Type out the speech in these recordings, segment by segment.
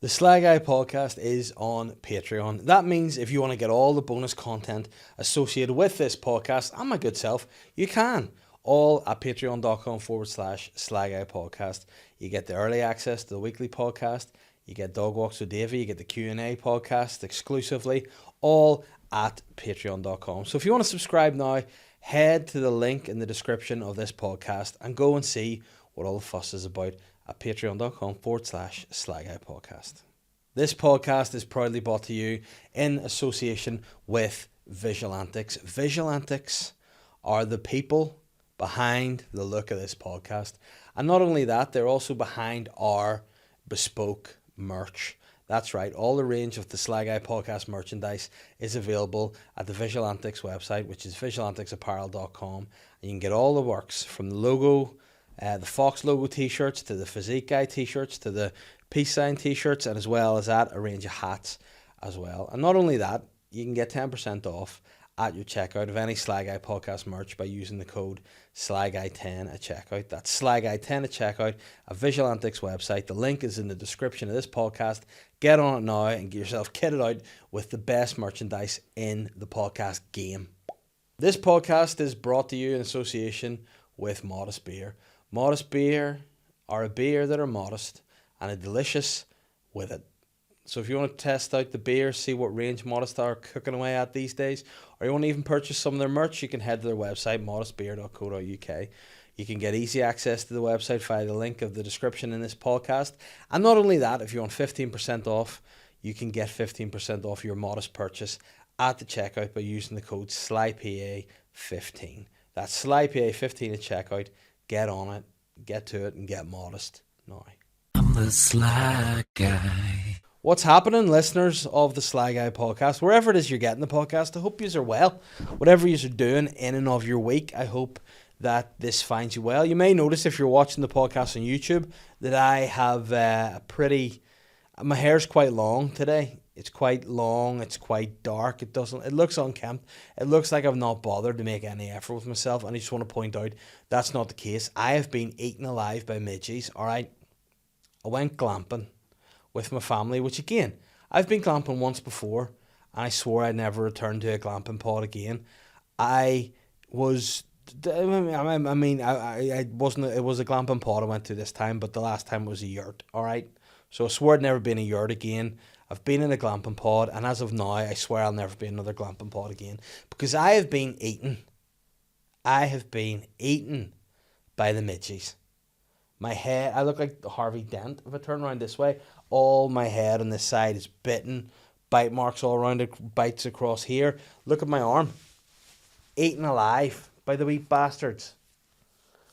The Sly Guy podcast is on Patreon. That means if you want to get all the bonus content associated with this podcast and my good self, you can. All at patreon.com/Sly Guy podcast. You get the early access to the weekly podcast. You get Dog Walks with Davey. You get the Q&A podcast exclusively. All at patreon.com. So if you want to subscribe now, head to the link in the description of this podcast and go and see what all the fuss is about at patreon.com/Sly Guy podcast. This podcast is proudly brought to you in association with Visual Antics. Visual Antics are the people behind the look of this podcast. And not only that, they're also behind our bespoke merch. That's right, all the range of the Sly Guy podcast merchandise is available at the Visual Antics website, which is visualanticsapparel.com. And you can get all the works from the logo, the Fox logo t-shirts, to the Physique Guy t-shirts, to the Peace Sign t-shirts, and as well as that, a range of hats as well. And not only that, you can get 10% off at your checkout of any Sly Guy podcast merch by using the code SLYGUY10 at checkout. That's SLYGUY10 at checkout at Visual Antics website. The link is in the description of this podcast. Get on it now and get yourself kitted out with the best merchandise in the podcast game. This podcast is brought to you in association with Modest Beer. Modest Beer are a beer that are modest and a delicious with it. So if you want to test out the beer, see what range Modest are cooking away at these days, or you want to even purchase some of their merch, you can head to their website, modestbeer.co.uk. You can get easy access to the website via the link of the description in this podcast. And not only that, if you want 15% off, you can get 15% off your Modest purchase at the checkout by using the code SLYPA15. That's SLYPA15 at checkout. Get on it, get to it, and get modest now. I'm the Sly Guy. What's happening, listeners of the Sly Guy podcast? Wherever it is you're getting the podcast, I hope you are well. Whatever you are doing in and of your week, I hope that this finds you well. You may notice if you're watching the podcast on YouTube that I have my hair's quite long today. It's quite long, it's quite dark, it looks unkempt. It looks like I've not bothered to make any effort with myself, and I just want to point out that's not the case. I have been eaten alive by midges, alright? I went glamping with my family, which again, I've been glamping once before, and I swore I'd never return to a glamping pod again. It was a glamping pod I went to this time, but the last time was a yurt, alright? So I swore I'd never been a yurt again. I've been in a glamping pod, and as of now, I swear I'll never be in another glamping pod again. Because I have been eaten by the midges. My head, I look like Harvey Dent. If I turn around this way, all my head on this side is bitten. Bite marks all around it, bites across here. Look at my arm. Eaten alive by the wee bastards.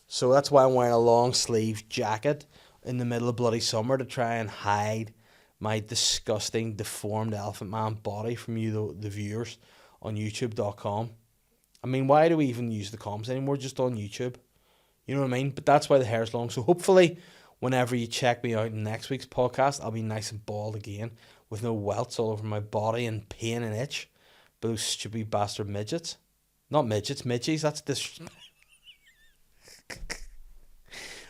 So that's why I'm wearing a long sleeve jacket in the middle of bloody summer, to try and hide my disgusting, deformed elephant man body from you, the viewers, on youtube.com. I mean, why do we even use the comms anymore? Just on YouTube. You know what I mean? But that's why the hair's long. So hopefully, whenever you check me out in next week's podcast, I'll be nice and bald again, with no welts all over my body and pain and itch by those stupid bastard midgets. Not midgets, midges. That's disrespect.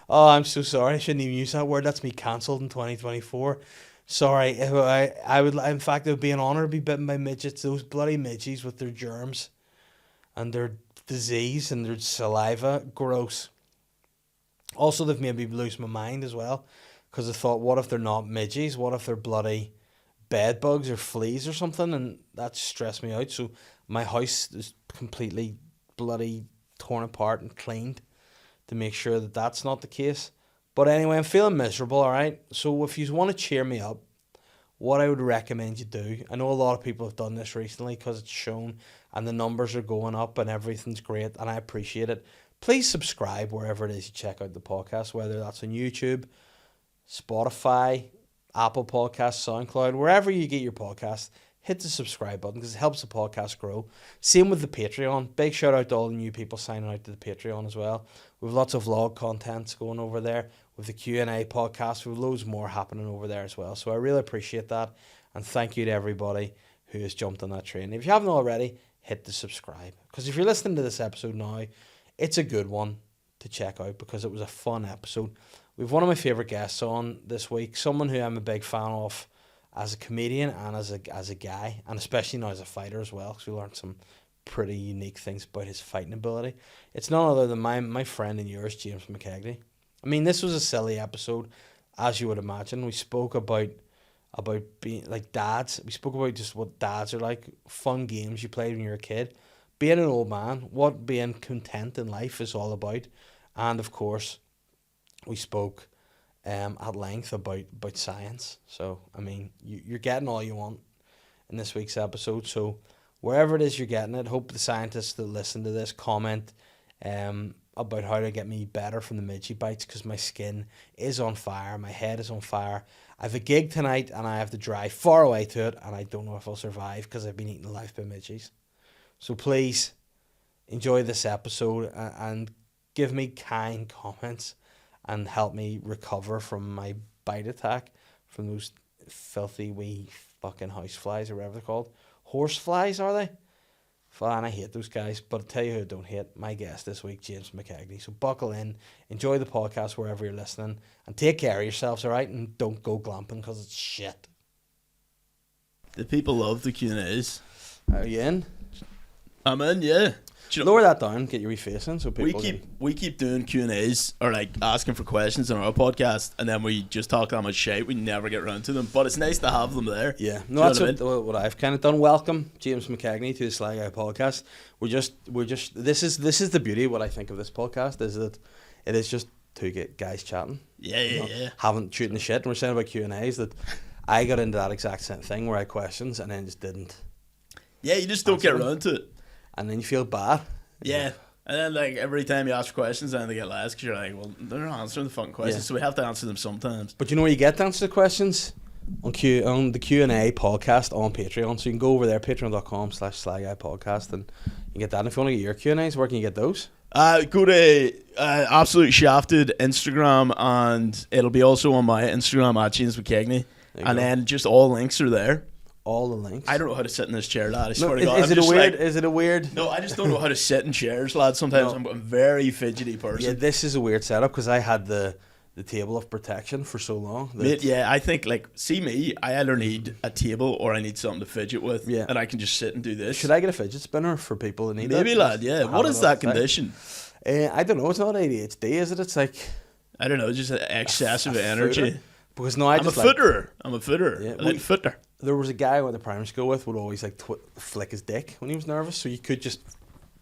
Oh, I'm so sorry. I shouldn't even use that word. That's me cancelled in 2024. Sorry. I would, in fact, it would be an honour to be bitten by midgets. Those bloody midges with their germs and their disease and their saliva. Gross. Also, they've made me lose my mind as well, because I thought, what if they're not midges? What if they're bloody bed bugs or fleas or something? And that stressed me out. So my house is completely bloody torn apart and cleaned to make sure that that's not the case. But anyway, I'm feeling miserable, alright? So if you want to cheer me up, what I would recommend you do, I know a lot of people have done this recently because it's shown and the numbers are going up and everything's great, and I appreciate it. Please subscribe wherever it is you check out the podcast, whether that's on YouTube, Spotify, Apple Podcasts, SoundCloud, wherever you get your podcasts. Hit the subscribe button because it helps the podcast grow. Same with the Patreon. Big shout out to all the new people signing out to the Patreon as well. We have lots of vlog contents going over there with the Q&A podcast. We have loads more happening over there as well. So I really appreciate that. And thank you to everybody who has jumped on that train. If you haven't already, hit the subscribe. Because if you're listening to this episode now, it's a good one to check out because it was a fun episode we've one of my favourite guests on this week, someone who I'm a big fan of as a comedian and as a guy, and especially now as a fighter as well, because we learned some pretty unique things about his fighting ability. It's none other than my friend and yours, James McKegney. I mean, this was a silly episode, as you would imagine. We spoke about being like dads. We spoke about just what dads are like, fun games you played when you were a kid, being an old man, what being content in life is all about, and of course, we spoke at length about science. So, I mean, you're getting all you want in this week's episode. So, wherever it is you're getting it, hope the scientists that listen to this comment about how to get me better from the midge bites, because my skin is on fire, my head is on fire. I have a gig tonight and I have to drive far away to it, and I don't know if I'll survive because I've been eaten alive by midges. So please enjoy this episode and give me kind comments and help me recover from my bite attack from those filthy wee fucking house flies, or whatever they're called. Horse flies, are they? And I hate those guys, but I'll tell you who I don't hate. My guest this week, James McKegney. So buckle in, enjoy the podcast wherever you're listening, and take care of yourselves, all right? And don't go glamping because it's shit. The people love the Q&As. Are you in? I'm in, yeah. Lower that down, get your wee face in so people we keep doing Q&As, or like asking for questions on our podcast, and then we just talk that much shit, we never get around to them, but it's nice to have them there. Yeah, no, that's what I've kind of done. Welcome James McKegney to the SLY podcast. We're just this is the beauty of what I think of this podcast, is that it is just two guys chatting. Yeah. Haven't shooting the shit. And we're saying about Q&As that I got into that exact same thing where I had questions and then just didn't. Yeah, you just don't get around to it. And then you feel bad. Yeah. And then, like, every time you ask questions, then they get less, because you're like, well, they're not answering the fucking questions, so we have to answer them sometimes. But you know where you get to answer the questions? On the Q&A podcast on Patreon. So you can go over there, patreon.com/SLY podcast, and you get that. And if you want to get your Q&As, where can you get those? Go to Absolute Shafted Instagram, and it'll be also on my Instagram at James McKegney. And then just all links are there. All the links. I don't know how to sit in this chair, lad. I swear to God. Is it a weird? No, I just don't know how to sit in chairs, lad. Sometimes I'm a very fidgety person. Yeah, this is a weird setup because I had the table of protection for so long. Mate, yeah, I think, like, see me, I either need a table or I need something to fidget with, and I can just sit and do this. Should I get a fidget spinner for people that need it? Maybe, lad, yeah. What is that condition? I don't know. It's not ADHD, is it? It's like, I don't know, just excessive energy. Because no, I'm a footer. Yeah, I like footer. There was a guy I went to primary school with would always like flick his dick when he was nervous, so you could just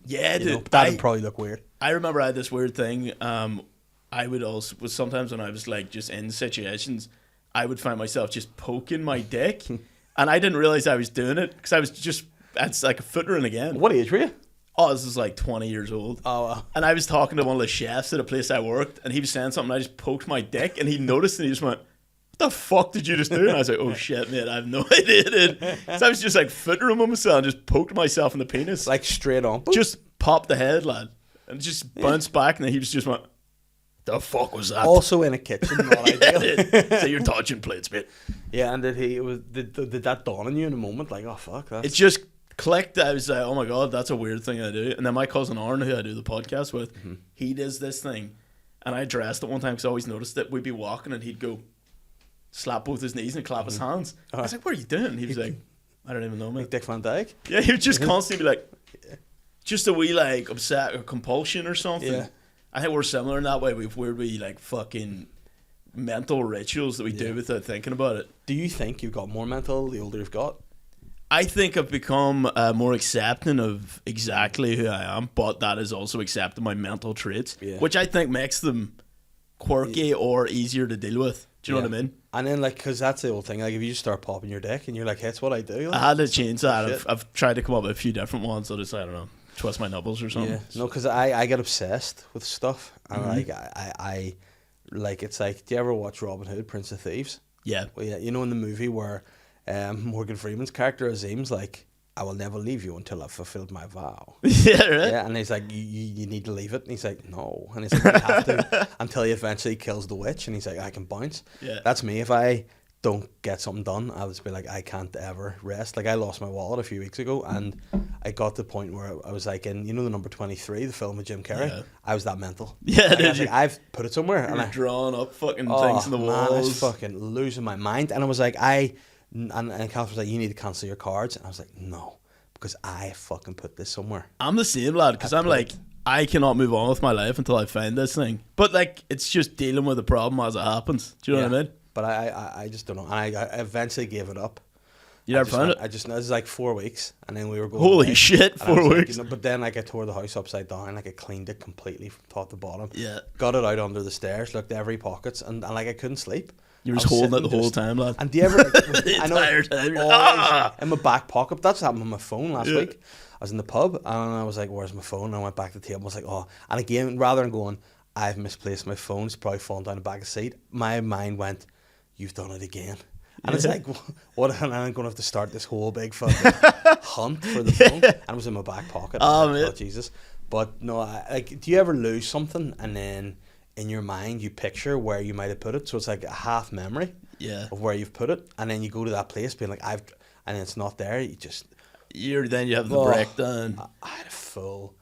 dude, that would probably look weird. I remember I had this weird thing. I would also sometimes when I was like just in situations, I would find myself just poking my dick, and I didn't realize I was doing it because I was just it's like a footering again. What age were you? Oh, this is like 20 years old. Oh, wow. And I was talking to one of the chefs at a place I worked, and he was saying something. And I just poked my dick, and he noticed, and he just went, "What the fuck did you just do?" And I was like, "Oh shit, mate, I have no idea, dude." So I was just like footering on myself and just poked myself in the penis, like straight on. Just popped the head, lad, and just bounced back, and then he just went, "The fuck was that?" Also in a kitchen, not ideal. So you're touching plates, mate. Yeah, and did that dawn on you in a moment? Like, oh fuck, it just clicked. I was like, oh my god, that's a weird thing I do. And then my cousin Aaron, who I do the podcast with, he does this thing, and I dressed it one time because I always noticed that we'd be walking and he'd go slap both his knees and clap his hands. I was like, what are you doing? He was like, I don't even know, mate. Like Dick Van Dyke? Yeah, he would just constantly be like, just a wee like upset or compulsion or something. Yeah. I think we're similar in that way. We've weird wee like fucking mental rituals that we do without thinking about it. Do you think you've got more mental the older you've got? I think I've become more accepting of exactly who I am, but that is also accepting my mental traits, which I think makes them quirky or easier to deal with. Do you know what I mean? And then, like, because that's the old thing, like, if you just start popping your dick and you're like, hey, that's what I do. Like, I had to change that. I've tried to come up with a few different ones, so just, I don't know, twist my nipples or something. Yeah, no, because I get obsessed with stuff, and like, I like, it's like, do you ever watch Robin Hood, Prince of Thieves? Yeah. Well, yeah, you know, in the movie where Morgan Freeman's character Azim's like, I will never leave you until I've fulfilled my vow. Yeah, right. Yeah, and he's like, you need to leave it. And he's like, no. And he's like, you have to until he eventually kills the witch. And he's like, I can bounce. Yeah. That's me. If I don't get something done, I'll just be like, I can't ever rest. Like, I lost my wallet a few weeks ago, and I got to the point where I was like in, you know, the number 23, the film with Jim Carrey. Yeah. I was that mental. Yeah, like, did I was you? like, I've put it somewhere, and You're I drawing up fucking things in the man, I walls. was fucking losing my mind, and I was like, and Catherine was like, you need to cancel your cards, and I was like, no, because I fucking put this somewhere. I'm the same, lad, because I'm like, I cannot move on with my life until I find this thing. But like, it's just dealing with the problem as it happens. Do you know what I mean? But I just don't know. And I eventually gave it up. You never found it? It was like 4 weeks, and then we were going. Holy away, shit, and I was 4 like, weeks. you know, but then like I tore the house upside down, like I cleaned it completely from top to bottom. Yeah. Got it out under the stairs, looked every pockets, and like I couldn't sleep. You were I just was holding it the sitting whole time, lad. And do you ever? Like, The I know, entire time. always in my back pocket. That's what happened with my phone last Yeah. week. I was in the pub and I was like, "Where's my phone?" And I went back to the table. I was like, "Oh!" And again, rather than going, "I've misplaced my phone," it's probably fallen down the back of the seat. My mind went, "You've done it again." And it's like, what? And I'm going to have to start this whole big fucking hunt for the phone. And it was in my back pocket. Oh, Like, man. oh Jesus! But no, like, do you ever lose something and then in your mind you picture where you might have put it? So it's like a half memory Yeah. of where you've put it, and then you go to that place being like, and it's not there. You just Then you have the Oh, breakdown. I had a full.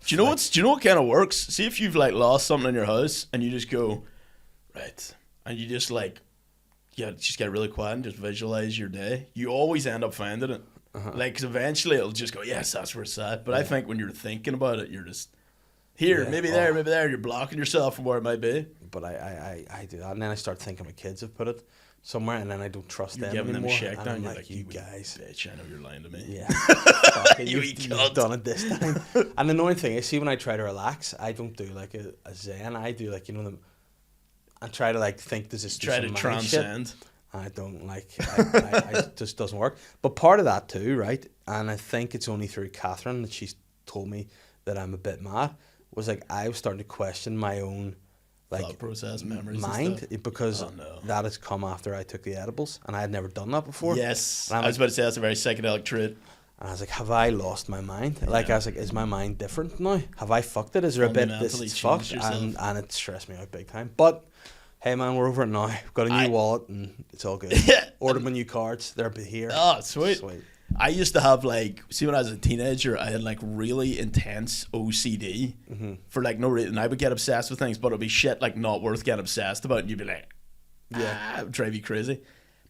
Do you know what kind of works? See if you've like lost something in your house and you just go, right, and you just like, just get really quiet and just visualize your day. You always end up finding it. Like, 'cause eventually it'll just go, yes, that's where it's at. But I think when you're thinking about it, you're just here, Yeah. maybe there, maybe there. You're blocking yourself from where it might be. But I do that, and then I start thinking my kids have put it somewhere, and then I don't trust You're them giving them a anymore. shakedown. And I'm You're like, like, you wee guys. bitch, I know you're lying to me. Yeah. Fuck it, You you've, wee you've cunt. done it this time. And the annoying thing is, see, when I try to relax, I don't do like a zen. I do like, you know, I try to like think, does this do Try some to mind transcend. shit? I don't like, I it just doesn't work. But part of that too, right? And I think it's only through Catherine that she's told me that I'm a bit mad. Was like I was starting to question my own like Thought process, memories and mind stuff. because Oh, no. that has come after I took the edibles, and I had never done that before. Yes. And I'm I was like, about to say that's a very psychedelic trait. and I was like, have I lost my mind? Like I was like, is my mind different now? Have I fucked it? Is there a bit this Fundamentally is fucked? changed yourself. And it stressed me out big time. But hey man, we're over it now. We've got a new wallet and it's all good. Yeah. Ordered my new cards. They're here. Oh, sweet. Sweet. I used to have like, see, when I was a teenager, I had like really intense OCD for like no reason. I would get obsessed with things, but it'd be shit like not worth getting obsessed about, and you'd be like, it would drive you crazy.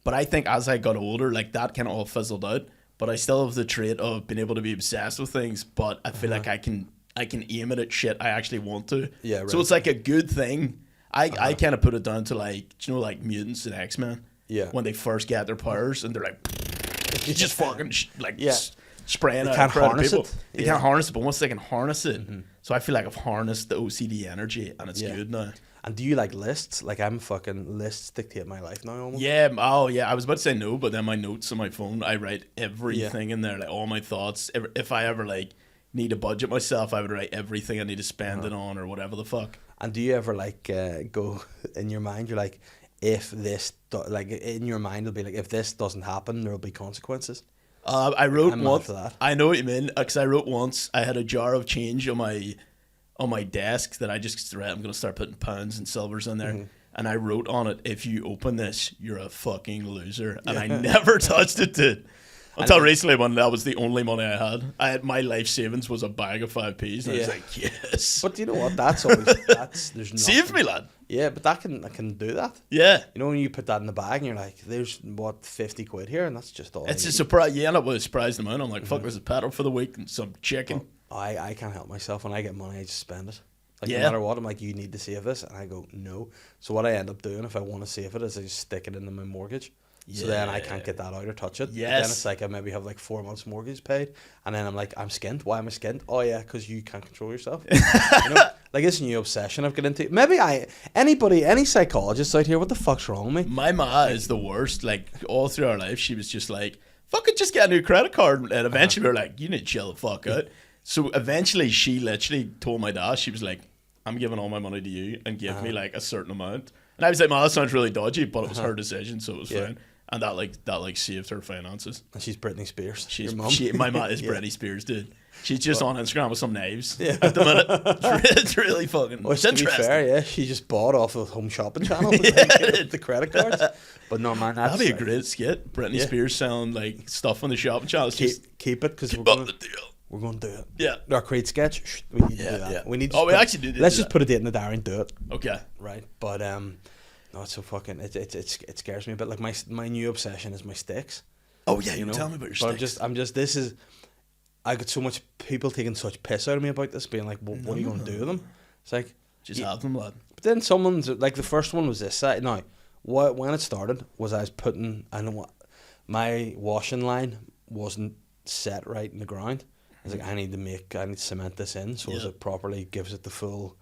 But I think as I got older, like that kind of all fizzled out. But I still have the trait of being able to be obsessed with things, but I feel like I can aim it at shit I actually want to. Yeah, right. So it's like a good thing. I kind of put it down to like, do you know, like mutants and X-Men? Yeah. When they first get their powers and they're like, you just fucking Yeah. spraying They out can't a crowd of harness people. it. They Yeah. can't harness it, but once they can harness it, so I feel like I've harnessed the OCD energy and it's Yeah. good now. And do you like lists? Like I'm fucking lists dictate my life now almost. Yeah, oh yeah, I was about to say no, but then my notes on my phone, I write everything in there, like all my thoughts. If I ever like need to budget myself, I would write everything I need to spend it on or whatever the fuck. And do you ever like go in your mind? You're like, if this like in your mind, it'll be like, if this doesn't happen, there'll be consequences. I wrote I'm mad once. for that. I know what you mean, because I wrote once. I had a jar of change on my desk that I just read. I'm gonna start putting pounds and silvers in there, and I wrote on it, "If you open this, you're a fucking loser." And I never touched it, dude. Until recently, when that was the only money I had. My life savings was a bag of 5p's, and I was Yeah. like, yes. But you know what? That's always there's nothing. Save me, lad. Yeah, but I can do that. Yeah. You know, when you put that in the bag and you're like, there's what 50 quid here, and that's just all. It's I a need. surprise. You end up with a surprised amount. I'm like, fuck, there's a paddle for the week and some chicken. I can't help myself. When I get money, I just spend it. Like Yeah. no matter what, I'm like, you need to save this, and I go no. So what I end up doing if I want to save it is I just stick it into my mortgage. So then I can't get that out or touch it. But then Yes. it's like I maybe have like 4 months mortgage paid, and then I'm like, I'm skint. Why am I skint? Oh yeah, because you can't control yourself. You know, like this new obsession I've got into. Maybe any psychologist out here, what the fuck's wrong with me? My ma is the worst. Like all through our life, she was just like, "Fucking just get a new credit card." And eventually, we were like, "You need to chill the fuck out." So eventually, she literally told my dad, she was like, "I'm giving all my money to you and give me like a certain amount." And I was like, "Ma, that sounds really dodgy," but it was her decision, so it was fine. And that saved her finances. And she's Britney Spears. She's your mum. my ma is Britney Spears, dude. She's just on Instagram with some knives at the minute. It's really fucking. Which, It's to be interesting. fair, yeah, she just bought off the home shopping channel with the credit cards. But no, man, that's That'd be a great skit. Britney Spears selling like stuff on the shopping channel. It's just keep it because keep up the deal. we're going to do it. Yeah. Our Creed sketch, we need to do that. Yeah. We need. We actually do. Let's just put a date in the diary and do it. Okay. Right, but no, it's so fucking. It scares me a bit. Like my new obsession is my sticks. Oh yeah, you know? Tell me about your but sticks. I'm just. This is. I got so much people taking such piss out of me about this, being like, well, what are you going to do with them? It's like just have them, lad. But then someone's like, the first one was this. Now, when it started was I was putting. I know what my washing line wasn't set right in the ground. I was like, I need to cement this in so as it properly gives it the full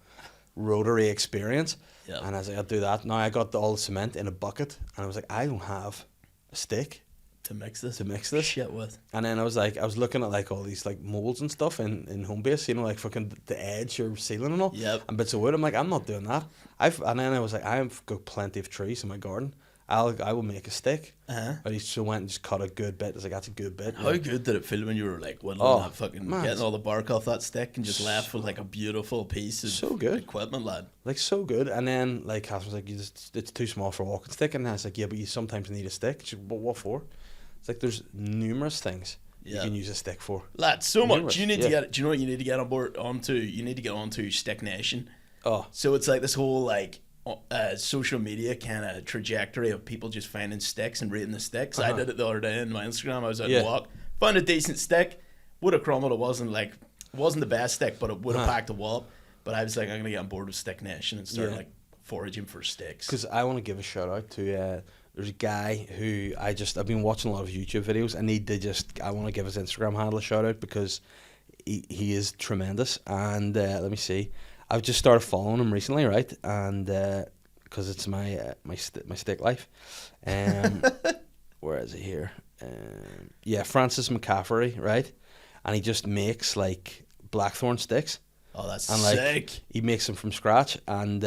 rotary experience. Yeah. And I was like, I'll do that. Now I got all the cement in a bucket, and I was like, I don't have a stick to mix this shit with. And then I was looking at like all these like molds and stuff in home base, you know, like fucking the edge or ceiling and all, and bits of wood. I'm like, I'm not doing that. And then I was like, I've got plenty of trees in my garden. I will make a stick. But he so went and just cut a good bit. I was like, that's a good bit. How good did it feel when you were like whittling that fucking, getting all the bark off that stick and just left with like a beautiful piece of equipment, lad? Like, so good. And then like Catherine was like, it's too small for a walking stick. And I was like, yeah, but you sometimes need a stick. She said, but what for? It's like, there's numerous things you can use a stick for. Lad, so much. You need to get. Do you know what you need to get onto? You need to get onto Stick Nation. Oh. So it's like this whole like social media kind of trajectory of people just finding sticks and rating the sticks. I did it the other day on my Instagram. I was out on a walk, found a decent stick. Would have crumbled. It wasn't the best stick, but it would have packed a wallop. But I was like, I'm gonna get on board with Stick Nation and start like foraging for sticks. Because I want to give a shout out to there's a guy who I've been watching a lot of YouTube videos, and I want to give his Instagram handle a shout out because he is tremendous. And let me see. I've just started following him recently, right? And because it's my stick life. Where is it here? Francis McCaffrey, right? And he just makes like blackthorn sticks. Oh, that's sick! He makes them from scratch, and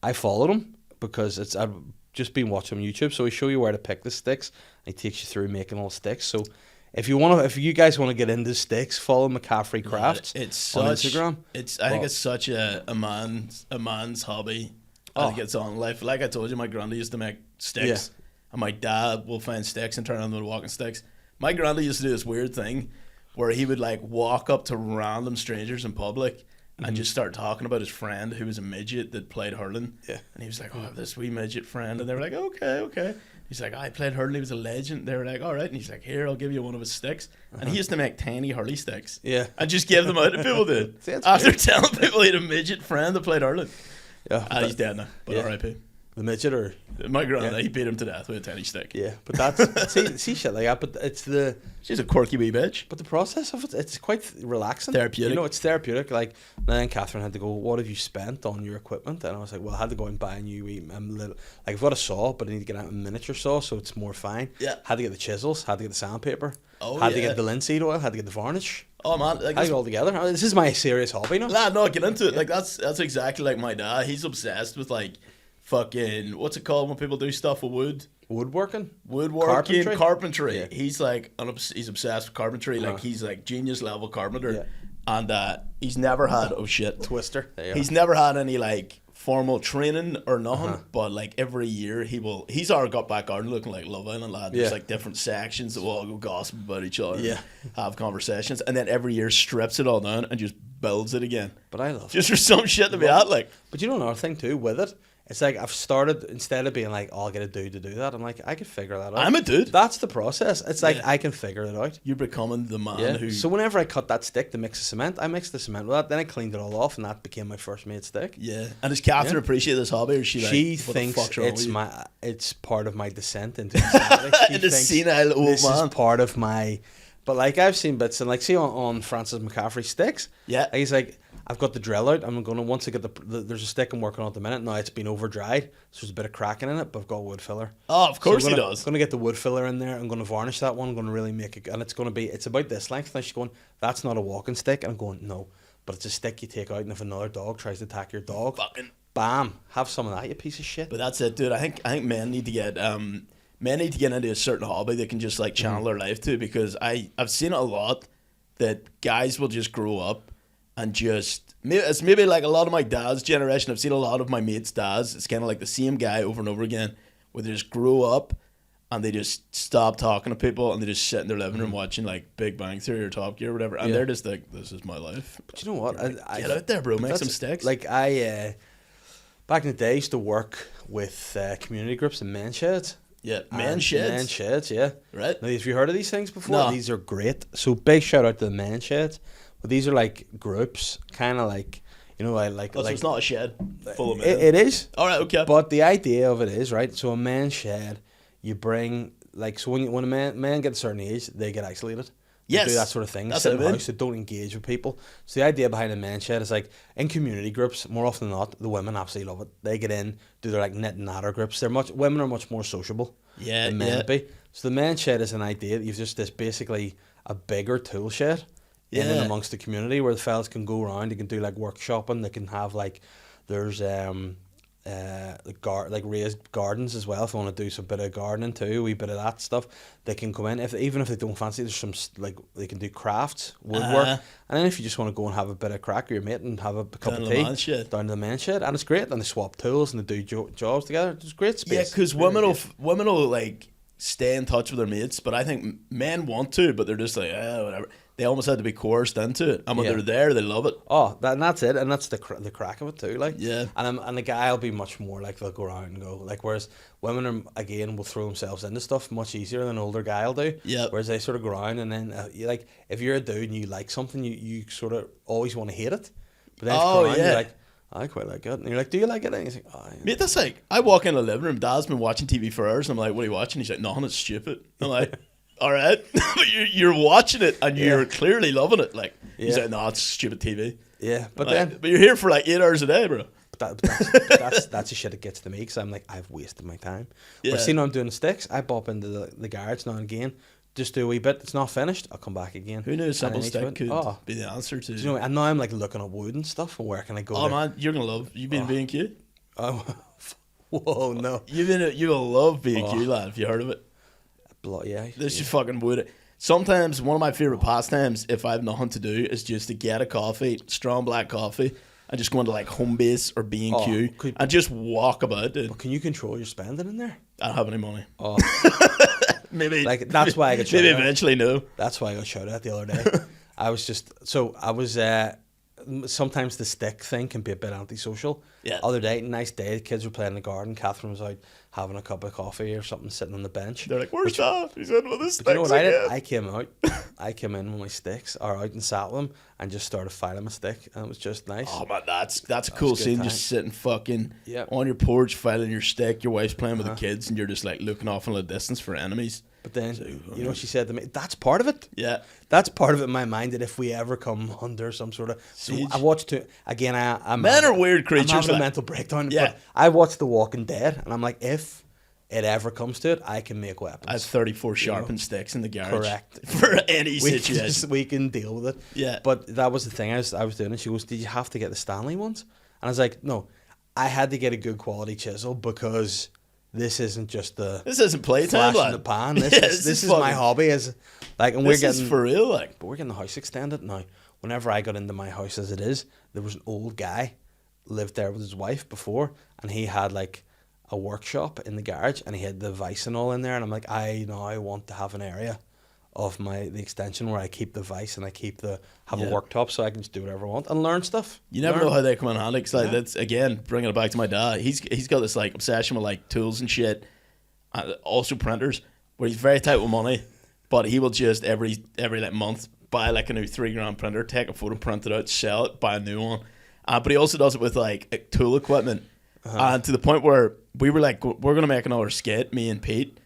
I followed him because I've just been watching him on YouTube. So he show you where to pick the sticks, and he takes you through making all sticks. So if you guys want to get into sticks, follow McCaffrey Crafts on Instagram. I think it's such a man's hobby. I think it's on life. Like I told you, my granddad used to make sticks, and my dad will find sticks and turn them into walking sticks. My granddad used to do this weird thing where he would like walk up to random strangers in public and just start talking about his friend who was a midget that played hurling. Yeah. And he was like, oh, I have this wee midget friend. And they were like, okay. He's like, I played hurling, he was a legend. They were like, all right. And he's like, here, I'll give you one of his sticks. And he used to make tiny hurley sticks. Yeah. And just give them out to people, dude. After telling people he had a midget friend that played hurling. Yeah. He's dead now, but R.I.P. The midget or? My granddad, he beat him to death with a tiny stick. Yeah, but that's, see shit like that, but she's a quirky wee bitch. But the process of it's quite relaxing. Therapeutic. You know, it's therapeutic. Like, then Catherine had to go, what have you spent on your equipment? And I was like, well, I had to go and buy a new little, like, I've got a saw, but I need to get out a miniature saw so it's more fine. Yeah. Had to get the chisels, had to get the sandpaper. Had to get the linseed oil, had to get the varnish. Oh man, like, I got it all together. This is my serious hobby now. Lad, no, get into it. Like that's exactly like my dad. He's obsessed with like fucking, what's it called when people do stuff with wood? Woodworking, carpentry. Yeah. He's like he's obsessed with carpentry. Like he's like genius level carpenter, and he's never had Twister. He's never had any like formal training or nothing, but like every year he's our got back garden looking like Love Island, lad. There's like different sections that will all go gossip about each other, have conversations, and then every year strips it all down and just builds it again. But I love just for some shit to be at like. But you know another thing too with it. It's like I've started, instead of being like, oh, I'll get a dude to do that, I'm like, I can figure that out. I'm a dude. That's the process. It's like, I can figure it out. You're becoming the man who... So whenever I cut that stick to mix the cement, I mixed the cement with that, then I cleaned it all off, and that became my first made stick. Yeah. And does Catherine appreciate this hobby, or is she like, she thinks it's part of my descent into insanity. Into senile old man. This is part of my... But like, I've seen bits, and like, see on Francis McCaffrey sticks, he's like... I've got the drill out. I'm going to, once I get there's a stick I'm working on at the minute. Now it's been over dried, so there's a bit of cracking in it, but I've got wood filler. Oh, of course he does. I'm going to get the wood filler in there. I'm going to varnish that one. I'm going to really make it, and it's about this length. And she's going, that's not a walking stick. And I'm going, no, but it's a stick you take out, and if another dog tries to attack your dog, fucking bam, have some of that, you piece of shit. But that's it, dude. I think men need to get into a certain hobby they can just like channel their life to, because I've seen it a lot that guys will just grow up and just, it's maybe like a lot of my dad's generation. I've seen a lot of my mates' dads. It's kind of like the same guy over and over again, where they just grow up and they just stop talking to people, and they just sit in their living room watching like Big Bang Theory or Top Gear or whatever, and they're just like, "This is my life." But you know what? Get out there, bro. Make some sticks. Like I, back in the day, I used to work with community groups and men's sheds. Yeah, men's sheds. Men's sheds, yeah. Right. Now, have you heard of these things before? No. These are great. So big shout out to the men's sheds. But these are like groups, kind of like, you know, So it's not a shed full of men. It is. All right, okay. But the idea of it is, right, so a men's shed, you bring, like, so when a man gets a certain age, they get isolated. They Yes. do that sort of thing. That's Sit in what I the mean. house, they don't engage with people. So the idea behind a men's shed is like, in community groups, more often than not, the women absolutely love it. They get in, do their like knit and natter groups. Women are much more sociable than men would be. So the men's shed is an idea that you've just this basically a bigger tool shed in and amongst the community where the fellas can go around. They can do like workshopping. They can have like, there's like raised gardens as well if they want to do some bit of gardening too, a wee bit of that stuff. They can come in even if they don't fancy. There's some like they can do crafts, woodwork, and then if you just want to go and have a bit of crack with your mate and have a cup of tea down to the men's shed, and it's great. And they swap tools and they do jobs together. It's great space. Yeah, because women will like stay in touch with their mates, but I think men want to, but they're just like, whatever. They almost had to be coerced into it, and when they're there, they love it. Oh, that's it, and that's the crack of it too. Like, yeah, and the guy will be much more like they'll go around and go like, whereas women are again will throw themselves into stuff much easier than an older guy will do. Yeah. Whereas they sort of go around and then you like if you're a dude and you like something, you sort of always want to hate it, but then you're like, I quite like it, and you're like, do you like it? And he's like, oh, yeah. Mate, that's like I walk in the living room. Dad's been watching TV for hours, and I'm like, what are you watching? He's like, nothing. It's stupid. I'm like. All right, but you're watching it and you're clearly loving it. Like he's like, no, it's stupid TV. Yeah, but like, but you're here for like 8 hours a day, bro. But that's the shit that gets to me because I'm like, I've wasted my time. Yeah. But see, now I'm doing the sticks. I bop into the garage now and again, just do a wee bit. It's not finished. I'll come back again. Who knew a simple stick could be the answer to? Do you know? And now I'm like looking at wood and stuff and where can I go? Oh man, you're gonna love. You've been B&Q. Oh, whoa, no. You will love B&Q, lad. If you heard of it. Yeah. This is fucking wood. Sometimes one of my favorite pastimes, if I have nothing to do, is just to get a coffee, strong black coffee, and just go into like Homebase or B&Q and just walk about, dude. But can you control your spending in there? I don't have any money. Oh, maybe like that's why I got maybe eventually no. That's why I got shouted at the other day. I was sometimes the stick thing can be a bit antisocial. Yeah. Other day, nice day, the kids were playing in the garden. Catherine was out having a cup of coffee or something, sitting on the bench. They're like, "Where's Dad?" He's in with his sticks. You know what I did? again. I came out. I came in with my sticks, or out and sat with them, and just started filing my stick, and it was just nice. Oh man, that's a cool scene. time. Just sitting fucking Yep. on your porch, filing your stick. Your wife's playing with the kids, and you're just like looking off in the distance for enemies. But then, you know what she said to me? That's part of it. Yeah. That's part of it in my mind, that if we ever come under some sort of... So Siege. I watched it, again, I'm... Men are weird creatures. I'm having a like- mental breakdown. Yeah. But I watched The Walking Dead, and I'm like, if it ever comes to it, I can make weapons. I have 34 sharpened sticks in the garage. Correct. For any situation. We can deal with it. Yeah. But that was the thing I was doing, and she goes, did you have to get the Stanley ones? And I was like, no, I had to get a good quality chisel because... This isn't just This isn't playtime, flash in lad. the pan. This is my hobby. Is like, and This is for real, like. But we're getting the house extended now. Whenever I got into my house as it is, there was an old guy lived there with his wife before, and he had like a workshop in the garage, and he had the vice and all in there. And I'm like, I want to have an area of the extension where I keep the vice and I have a worktop so I can just do whatever I want and learn stuff. You never know how they come in handy. Cause like that's again bringing it back to my dad. He's got this like obsession with like tools and shit, also printers. Where he's very tight with money, but he will just every like month buy like a new $3,000 printer, take a photo, print it out, sell it, buy a new one. But he also does it with like tool equipment, and to the point where we were like, we're gonna make another skit, me and Pete.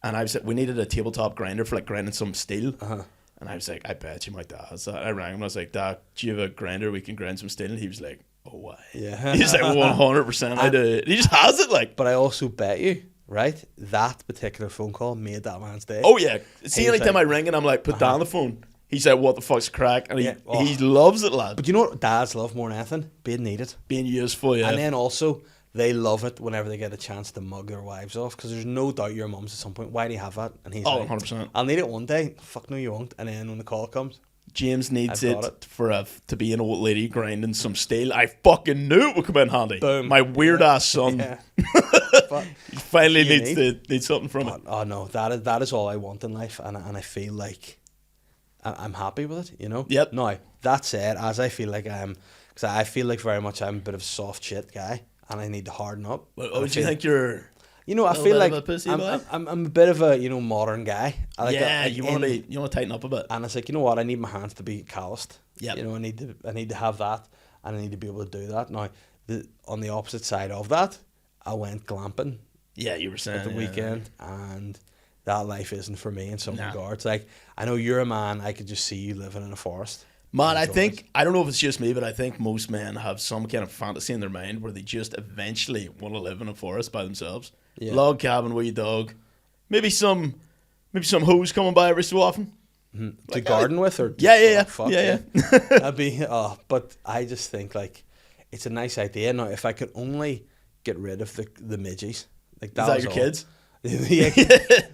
And I was like, we needed a tabletop grinder for like grinding some steel. And I was like, I bet you my dad has that. I rang him. I was like, Dad, do you have a grinder we can grind some steel? And he was like, oh, why? Yeah. He's like, 100% I do. He just has it like. But I also bet you, right, that particular phone call made that man's day. Oh, yeah. See, was anytime like- I ring and I'm like, put down the phone. He's like, what the fuck's crack? And Yeah. he loves it, lad. But you know what dads love more than anything? Being needed. Being useful, yeah. And then also, they love it whenever they get a chance to mug their wives off, because there's no doubt your mum's at some point, why do you have that? And he's like, 100%. I'll need it one day. Fuck no, you won't. And then when the call comes, James needs I've got it to be an old lady grinding some steel. I fucking knew it would come in handy. Boom. My weird ass son Yeah. But he finally you needs something from it. oh no, that is all I want in life, and I feel like I'm happy with it. You know. Yep. Now that said, as I feel like because I feel like very much I'm a bit of a soft shit guy, and I need to harden up. Oh, do you think you're? You know, I little feel bit like of a pussy boy? I'm a bit of a modern guy. I like Yeah, that, you want to tighten up a bit. and it's like, you know what, I need my hands to be calloused. Yep. You know, I need to have that, and I need to be able to do that. Now, on the opposite side of that, I went glamping Yeah, you were saying at the weekend, and that life isn't for me in some Nah. regards. Like, I know you're a man, I could just see you living in a forest. Man, I Enjoy think it. I don't know if it's just me, but I think most men have some kind of fantasy in their mind where they just eventually want to live in a forest by themselves. Yeah. Log cabin with your dog, maybe some hoes coming by every so often. to like, garden with, or Yeah. fuck Yeah. That'd be but I just think like it's a nice idea. Now, if I could only get rid of the midges, like Is that was your all. kids? Yeah,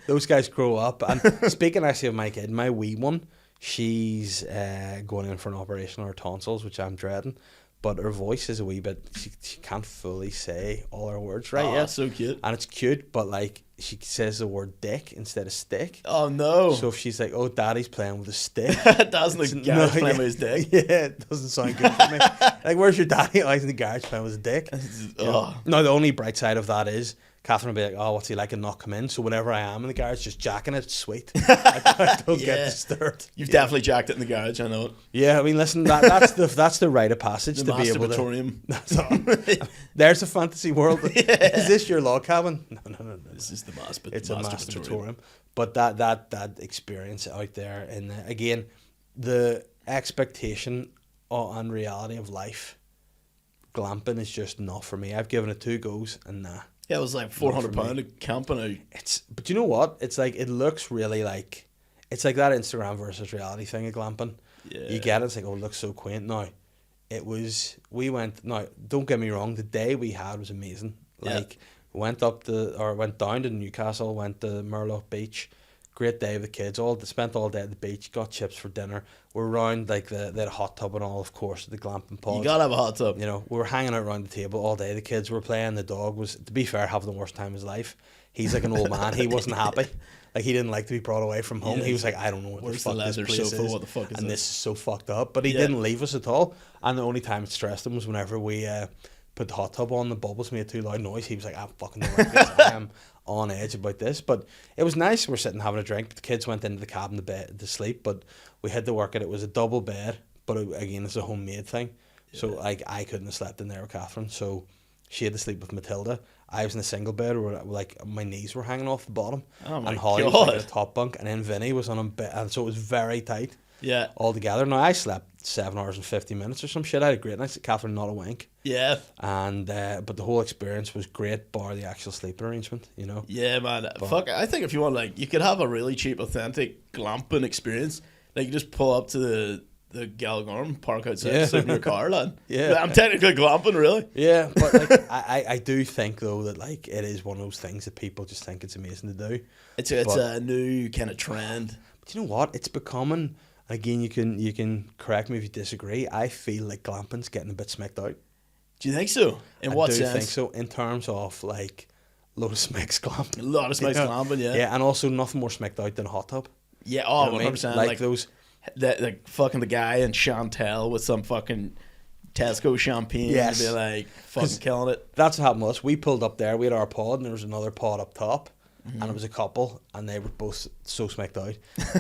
those guys grow up. And speaking actually of my kid, my wee one, she's going in for an operation on her tonsils, which I'm dreading. But her voice is a wee bit. She can't fully say all her words right Oh, yet, so cute. and it's cute. But like she says the word dick instead of stick. Oh no! So if she's like, "Oh, Daddy's playing with a stick," Doesn't the no, guy playing yeah, with his dick? Yeah, it doesn't sound good for me. Like, where's your daddy? Oh, he's in the garage playing with his dick. Oh. No, the only bright side of that is Catherine will be like, "Oh, what's he like?" and not come in. So whenever I am in the garage, just jacking it, it's sweet. I don't Yeah. get disturbed. You've definitely jacked it in the garage. I know it. Yeah, I mean, listen, that's the rite of passage The to be able to. masturbatorium. That's all. There's a fantasy world. Is this your log cabin? No. This is the It's a masturbatorium. But that experience out there, and again, the expectation and reality of life, glamping is just not for me. I've given it 2 goes, and nah. Yeah, it was like £400 a camping out. But you know what? It's like, it looks really like, it's like that Instagram versus reality thing of glamping. Yeah. You get it. It's like, oh, it looks so quaint. Now, now, don't get me wrong, the day we had was amazing. Like, went down to Newcastle, went to Murlough Beach. Great day with the kids. Spent all day at the beach. Got chips for dinner. We're around like they had a hot tub and all, of course, at the glamping pod. You gotta have a hot tub. You know, we were hanging out around the table all day. The kids were playing. The dog was, to be fair, having the worst time of his life. He's like an old man. He wasn't happy. Like, he didn't like to be brought away from home. Yeah, he was like, I don't know what where's the the fuck this leather place sofa? is. What the fuck is and this? this is so fucked up. But he didn't leave us at all. And the only time it stressed him was whenever we put the hot tub on, the bubbles made too loud noise. He was like, I fucking don't like this. I am on edge about this. But it was nice. We're sitting having a drink. The kids went into the cabin to sleep, but we had to work it. It was a double bed, but again, it's a homemade thing. Yeah. So like, I couldn't have slept in there with Catherine. So she had to sleep with Matilda. I was in a single bed where like my knees were hanging off the bottom. Oh my and Holly God. was like in a top bunk, and then Vinny was on a bed, and so it was very tight. Yeah. All together. Now, I slept 7 hours and 50 minutes or some shit. I had a great night. Catherine, not a wink. Yeah. And but the whole experience was great, bar the actual sleeping arrangement, you know. Yeah, man. Fuck, I think if you want, like, you could have a really cheap, authentic glamping experience. Like, you just pull up to the Galgorm, park outside, sleep in your car, lad. Yeah. I'm technically glamping, really. Yeah, but like, I do think though that like it is one of those things that people just think it's amazing to do. It's a new kind of trend. But you know what? It's becoming, again, you can correct me if you disagree. I feel like glamping's getting a bit smacked out. Do you think so? In what sense? I do think so. In terms of like Lotus Mix glamping. A lot of Smike's glamping, yeah. Yeah, and also nothing more smacked out than a hot tub. Yeah, oh, You know what I mean? 100%. Like those. Like fucking the guy in Chantel with some fucking Tesco champagne. Yes. And be like, fucking killing it. That's what happened to us. We pulled up there. We had our pod, and there was another pod up top. And it was a couple, and they were both so smacked out.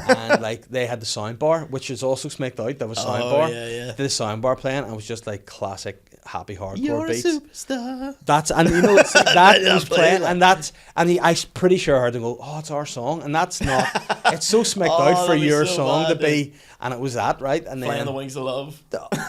And like they had the sound bar, which is also smacked out. There was sound bar. Yeah. The sound bar playing, and it was just like classic happy hardcore You're beats. a superstar. That's, and you know, it's like that Yeah, was play playing, that. and I'm pretty sure I heard them go, "Oh, it's our song," and that's not. It's so smacked Oh, out for that'd be your so song bad, to be, and it was that, right? And Playing then the Wings of Love.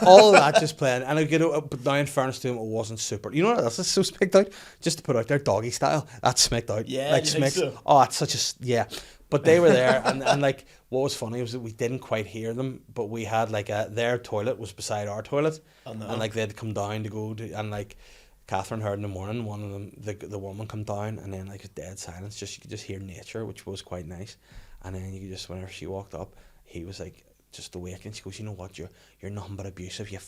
all of that just playing, and but now in fairness to him, it wasn't super. You know what else is so smacked out? Just to put out there, Doggy Style. That's smacked out. Yeah, like you think smacked. so? Oh, it's such a yeah. But they were there, and like what was funny was that we didn't quite hear them, but we had like their toilet was beside our toilet, and like they had to come down to go to, and like Catherine heard in the morning, one of them, the woman come down, and then like a dead silence, just you could just hear nature, which was quite nice, and then you could just, whenever she walked up, he was like just awakened. She goes, you know what, you're nothing but abusive, you're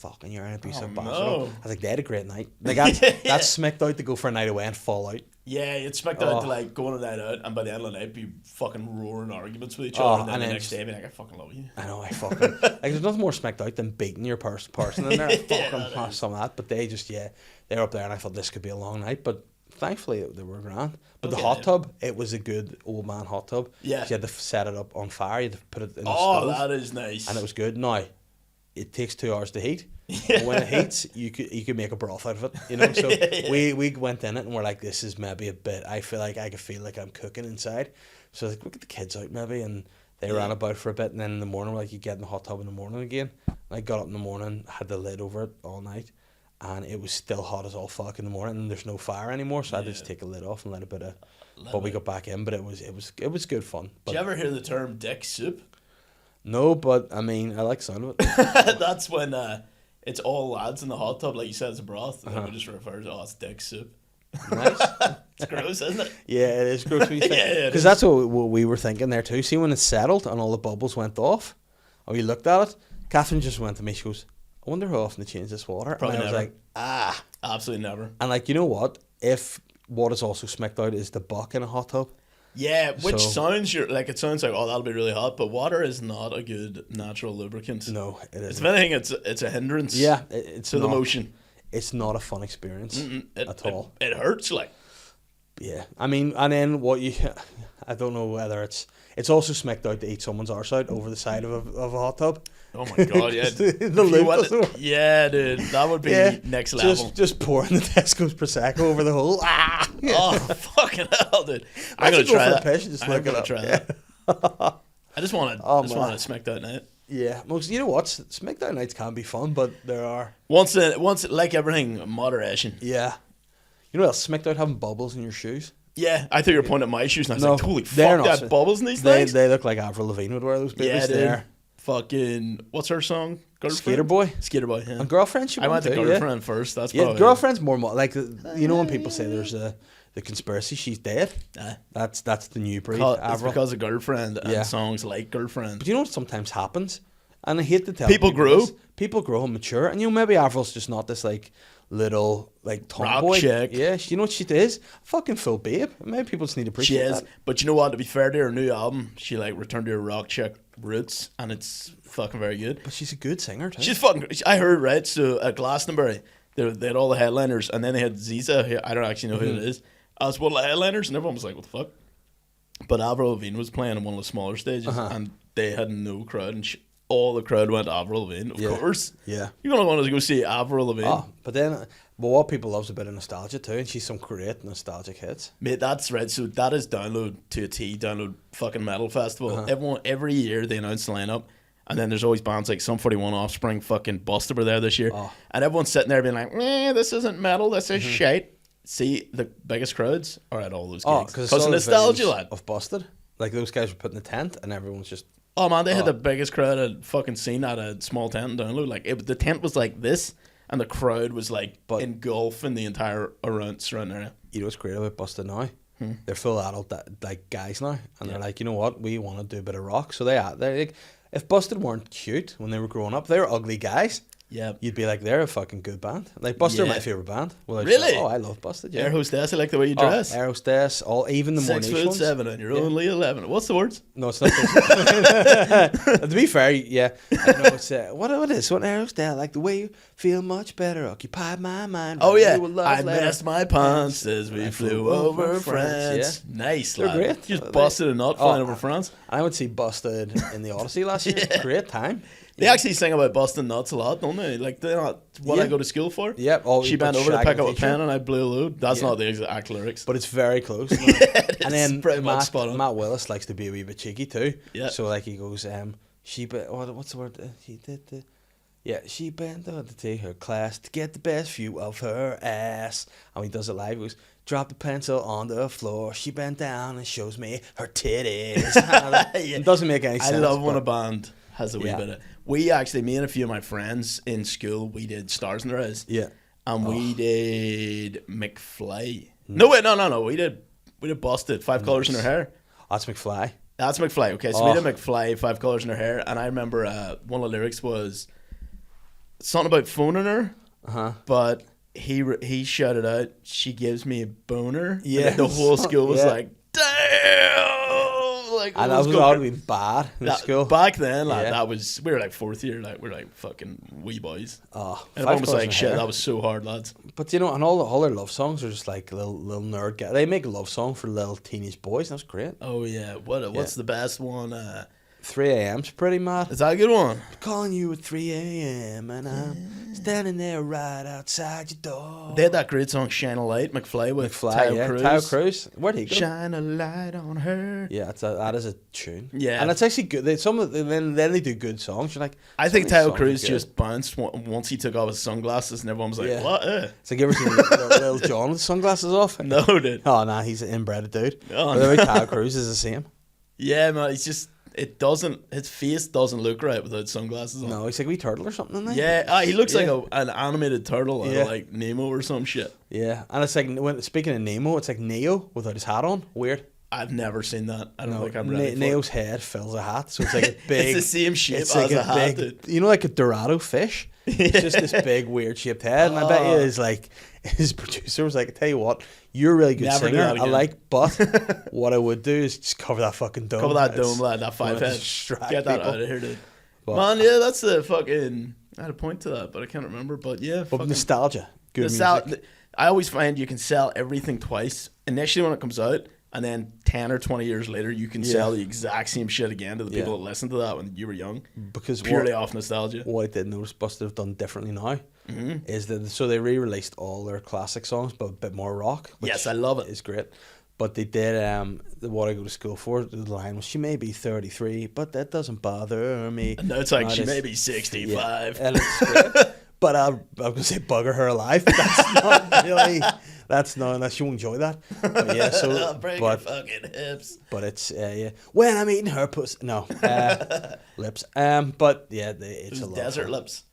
an abusive bastard. no. I was like, they had a great night. Like, that's smacked out to go for a night away and fall out. Yeah, it's smacked out to like going a night out, and by the end of the night, be fucking roaring arguments with each other, and then the next day, be like, I fucking love you. I know, I fucking like. There's nothing more smacked out than beating your person in there. Fucking some of that, but they just they're up there, and I thought this could be a long night, but thankfully they were grand. But the hot tub, it was a good old man hot tub. Yeah, so you had to set it up on fire. You had to put it in the stove. stove, That is nice, and it was good. Now, it takes 2 hours to heat. But when it heats, you could make a broth out of it, you know. So we went in it and we're like, this is maybe a bit. I feel like I'm cooking inside. So like, look at the kids out maybe, and they ran about for a bit, and then in the morning we're like, you get in the hot tub in the morning again. And I got up in the morning, had the lid over it all night, and it was still hot as all fuck in the morning, and there's no fire anymore, so I had to just take the lid off and let a bit of. But we got back in, but it was good fun. But, did you ever hear the term dick soup? No, but I mean, I like the sound of it. That's when it's all lads in the hot tub, like you said, it's a broth, and we just refer to it's dick soup. Nice. It's gross, isn't it? Yeah, it is gross. Yeah, because that's what we were thinking there too. See, when it settled and all the bubbles went off, and we looked at it, Catherine just went to me. She goes, "I wonder how often they change this water." Probably and I was never. like, absolutely never. And like, you know what? If what is also smacked out is the buck in a hot tub. Yeah, which sounds it sounds like, oh, that'll be really hot, but water is not a good natural lubricant. No, it isn't. If anything, it's a hindrance. Yeah, it's to the motion. It's not a fun experience at all. It hurts, like. Yeah, I mean, and then I don't know whether it's also smacked out to eat someone's arse out over the side of a hot tub. Oh my god, yeah. The loop yeah, dude, that would be next level. Just pouring the Tesco's Prosecco over the hole. Oh, fucking hell, dude. I'm going to try that. I'm going to try that. I just want to smack that night. Yeah, most, you know what? Smackdown nights can be fun, but there are... Once like everything, moderation. Yeah. You know what else? Smackdown having bubbles in your shoes. Yeah, I thought you were pointing at my shoes, and I was like, holy fuck, that bubbles in these things? They look like Avril Lavigne would wear those babies. Yeah, dude. Fucking, what's her song? Skater Boy. Skater Boy, yeah. And Girlfriend, I went to Girlfriend first. That's probably... Girlfriend's more... Like, you know when people say there's the conspiracy, she's dead? That's the new breed, It's because of Girlfriend and songs like Girlfriend. But you know what sometimes happens? And I hate to tell people grow. People grow and mature. And you know, maybe Avril's just not this like little like tomboy. Rock chick. Yeah, you know what she is? Fucking full babe. Maybe people just need to appreciate that. But you know what? To be fair to her new album, she like returned to her rock chick roots, and it's fucking very good. But she's a good singer too. She's fucking... I heard, right? So at Glastonbury, they had all the headliners, and then they had Ziza. I don't actually know who it is. As one of the headliners, and everyone was like, what the fuck? But Avril Lavigne was playing on one of the smaller stages, and they had no crowd, and all the crowd went to Avril Lavigne, of course. Yeah. You're going to want to go see Avril Lavigne. Oh, but what people love is a bit of nostalgia too, and she's some great nostalgic hits. Mate, that's right. So that is download to a T, download fucking metal festival. Every year they announce the lineup, and then there's always bands like Sum 41, Offspring, fucking Busted were there this year. Oh. And everyone's sitting there being like, this isn't metal, this is shite. See, the biggest crowds are at all those gigs. Because of nostalgia, lad. Of Busted. Like, those guys were put in the tent, and everyone's just... Oh, man, they had the biggest crowd I'd fucking seen at a small tent in Download. Like, the tent was like this, and the crowd was, like, engulfing the entire surrounding area. You know what's great about Busted now? They're full adult, like, guys now. And they're like, you know what? We want to do a bit of rock. So they're like... If Busted weren't cute when they were growing up, they were ugly guys. Yeah, you'd be like, they're a fucking good band. Like, Busted are my favourite band. Really? I love Busted, yeah. Air Hostess, I like the way you dress. Air Hostess, even the more niche ones. 6'7" and you're only 11. What's the words? No, it's not. To be fair, yeah. I know it's, what is what Air Hostess, like the way you feel much better, occupied my mind. Oh, yeah. I messed my pants as we flew over France. Yeah. Nice, lad. They're great. Just busted and not flying over France. I would see Busted in the Odyssey last year. Great time. They actually sing about busting nuts a lot, don't they? Like, they're not what I go to school for. Yep. She bent over to pick up a pen and I blew a load. That's not the exact lyrics. But it's very close. And then Matt Willis likes to be a wee bit cheeky too. Yeah. So, like, he goes, what's the word? She bent over to take her class to get the best view of her ass. And he does it live. He goes, drop the pencil on the floor. She bent down and shows me her titties. It doesn't make any sense. I love when a band has a wee bit of... We actually, me and a few of my friends in school, we did Stars in the Rise. Yeah. And we did McFly. No, wait, no. We did Busted. 5 Colours in Her Hair. That's McFly. That's McFly. Okay, so we did McFly, 5 Colors in Her Hair, and I remember one of the lyrics was something about phoning her, but he shouted out, "She gives me a boner." Yeah, the whole school was like, "Damn!" Like, and that was already bad in school. Back then, like, that was, we were like 4th year, like, we were like fucking wee boys. Oh, and everyone was like, "Shit, that was so hard, lads." But you know, and all their love songs are just like little nerd guys. They make a love song for little teenage boys. That's great. Oh yeah, what's the best one? 3 a.m.'s pretty mad. Is that a good one? Calling you at 3 a.m. and I'm standing there right outside your door. They had that great song "Shine a Light," McFly with Tayo Cruz. Tayo Cruz. Where'd he go? Shine a light on her. Yeah, that is a tune. Yeah, and it's actually good. Then they do good songs. You're like, I think Tayo Cruz just bounced once he took off his sunglasses, and everyone was like, "What?" It's like, you ever seen Little John with sunglasses off? No, dude. Oh, nah, he's an inbred dude. Oh, By the way, Tayo Cruz is the same. Yeah, man. It's just. His face doesn't look right without sunglasses on. No, he's like a wee turtle or something, isn't he? Yeah, he looks like an animated turtle, like Nemo or some shit. Yeah, and it's like, speaking of Nemo, it's like Neo without his hat on. Weird. I've never seen that. I don't think I'm ready for Neo's it. head fills a hat, so it's like a big... It's the same shape as like a hat, big, you know, like a Dorado fish? It's just this big, weird shaped head, and I bet you his producer was like, "I tell you what, you're a really good Never do singer, that again." I like, but what I would do is just cover that fucking dome. Cover that dome, lad, that 5 head. Get that out of here, dude. Man, yeah, that's the fucking... I had a point to that, but I can't remember. But yeah, but nostalgia. Good music. I always find you can sell everything twice. Initially when it comes out, and then 10 or 20 years later, you can sell the exact same shit again to the people that listened to that when you were young. Because purely off nostalgia. What I did notice Busted have done differently now is that they re-released all their classic songs, but a bit more rock. Yes, I love it. It's great. But they did What I Go to School For. The line was, "She may be 33, but that doesn't bother me." And now it's like, "She may be 65. Yeah, and it's great. But I was going to say bugger her alive. But that's not really... That's not, unless you enjoy that. But yeah, so... Break your fucking hips. But it's, when I'm eating her pussy... No. Lips. But yeah, it's a lot. Desert lips.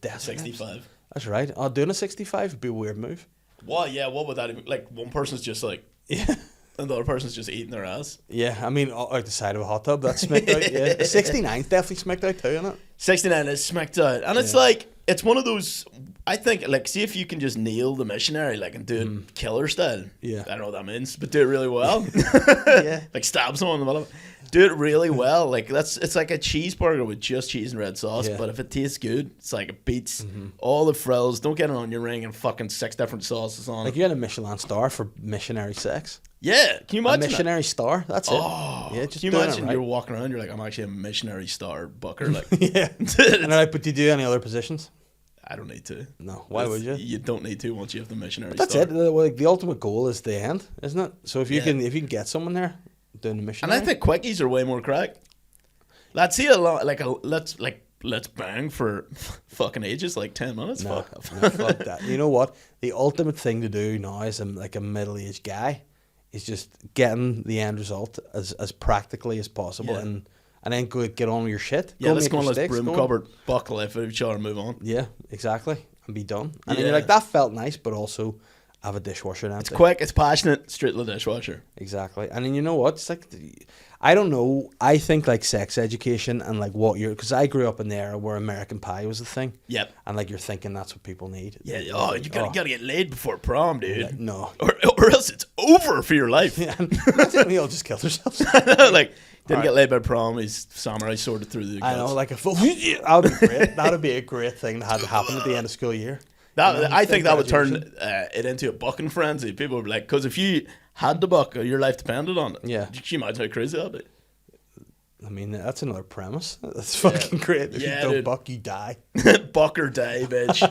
Desert 65. Lips. That's right. Doing a 65 would be a weird move. What? Yeah, what would that even... Like, one person's just like... Yeah. And the other person's just eating their ass. Yeah, I mean, out the side of a hot tub, that's smacked out. Yeah, 69's definitely smacked out too, isn't it? 69 is smacked out. And it's like, it's one of those, I think, like, see if you can just nail the missionary, like, and do it killer style. Yeah. I don't know what that means, but do it really well. Yeah. Like, stab someone in the middle of it. Do it really well. Like, it's like a cheeseburger with just cheese and red sauce, but if it tastes good, it's like it beats all the frills. Don't get it on your ring and fucking 6 different sauces on it. Like, you get a Michelin star for missionary sex. Yeah, can you imagine a missionary star? That's it. Oh, yeah, just can you doing imagine it right. you're walking around, you're like, "I'm actually a missionary star bucker." Like, yeah. And they're like, "But do you do any other positions?" I don't need to. No, why would you? You don't need to once you have the missionary. But that's star. it. Like, the ultimate goal is the end, isn't it? So if you can get someone there doing the missionary, and I think quickies are way more crack. Let's see a lot. Let's bang for fucking ages, like 10 minutes. No, fuck. fuck that. You know what? The ultimate thing to do now as a middle-aged guy is just getting the end result as practically as possible, and then go get on with your shit. Yeah, let's go on this broom cupboard, buckle life of each other, and move on. Yeah, exactly, and be done. And then you're like, that felt nice, but also have a dishwasher empty. It's quick, it's passionate, straight to the dishwasher. Exactly. And then you know what? It's like, I don't know. I think like sex education and like because I grew up in the era where American Pie was a thing. Yep. And like you're thinking that's what people need. Yeah. Oh, you gotta get laid before prom, dude. Yeah, no. Or else it's over for your life. Yeah. And we all just killed ourselves. Like, didn't get laid by prom. His samurai sorted through the guts. I know, like a full. That would be great. That would be a great thing that had to happen at the end of school year. I think that would turn it into a bucking frenzy. People would be like, because if you had to buck, your life depended on it. Yeah. Can you imagine how crazy that would be? I mean, that's another premise. That's fucking great. If you don't buck, you die. Buck or die, bitch.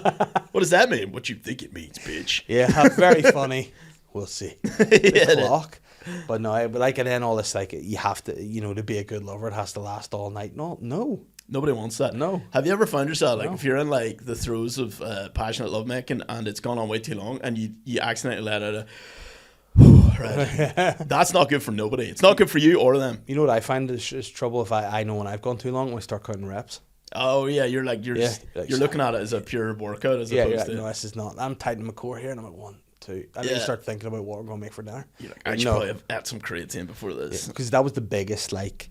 What does that mean? What you think it means, bitch? Yeah, very funny. We'll see. The clock. But no, but like, and then all this, like, you have to, to be a good lover, it has to last all night. No. Nobody wants that. No. Have you ever found yourself, like, if you're in, like, the throes of passionate lovemaking and it's gone on way too long and you accidentally let out a... right. That's not good for nobody. It's not good for you or them. You know what I find is trouble if I know when I've gone too long when I start counting reps. Oh yeah, you're looking at it as a pure workout as opposed to no, this is not. I'm tightening my core here and I'm at 1, too. And then you start thinking about what we're going to make for dinner. You're like, I should probably have had some creatine before this. Because that was the biggest, like,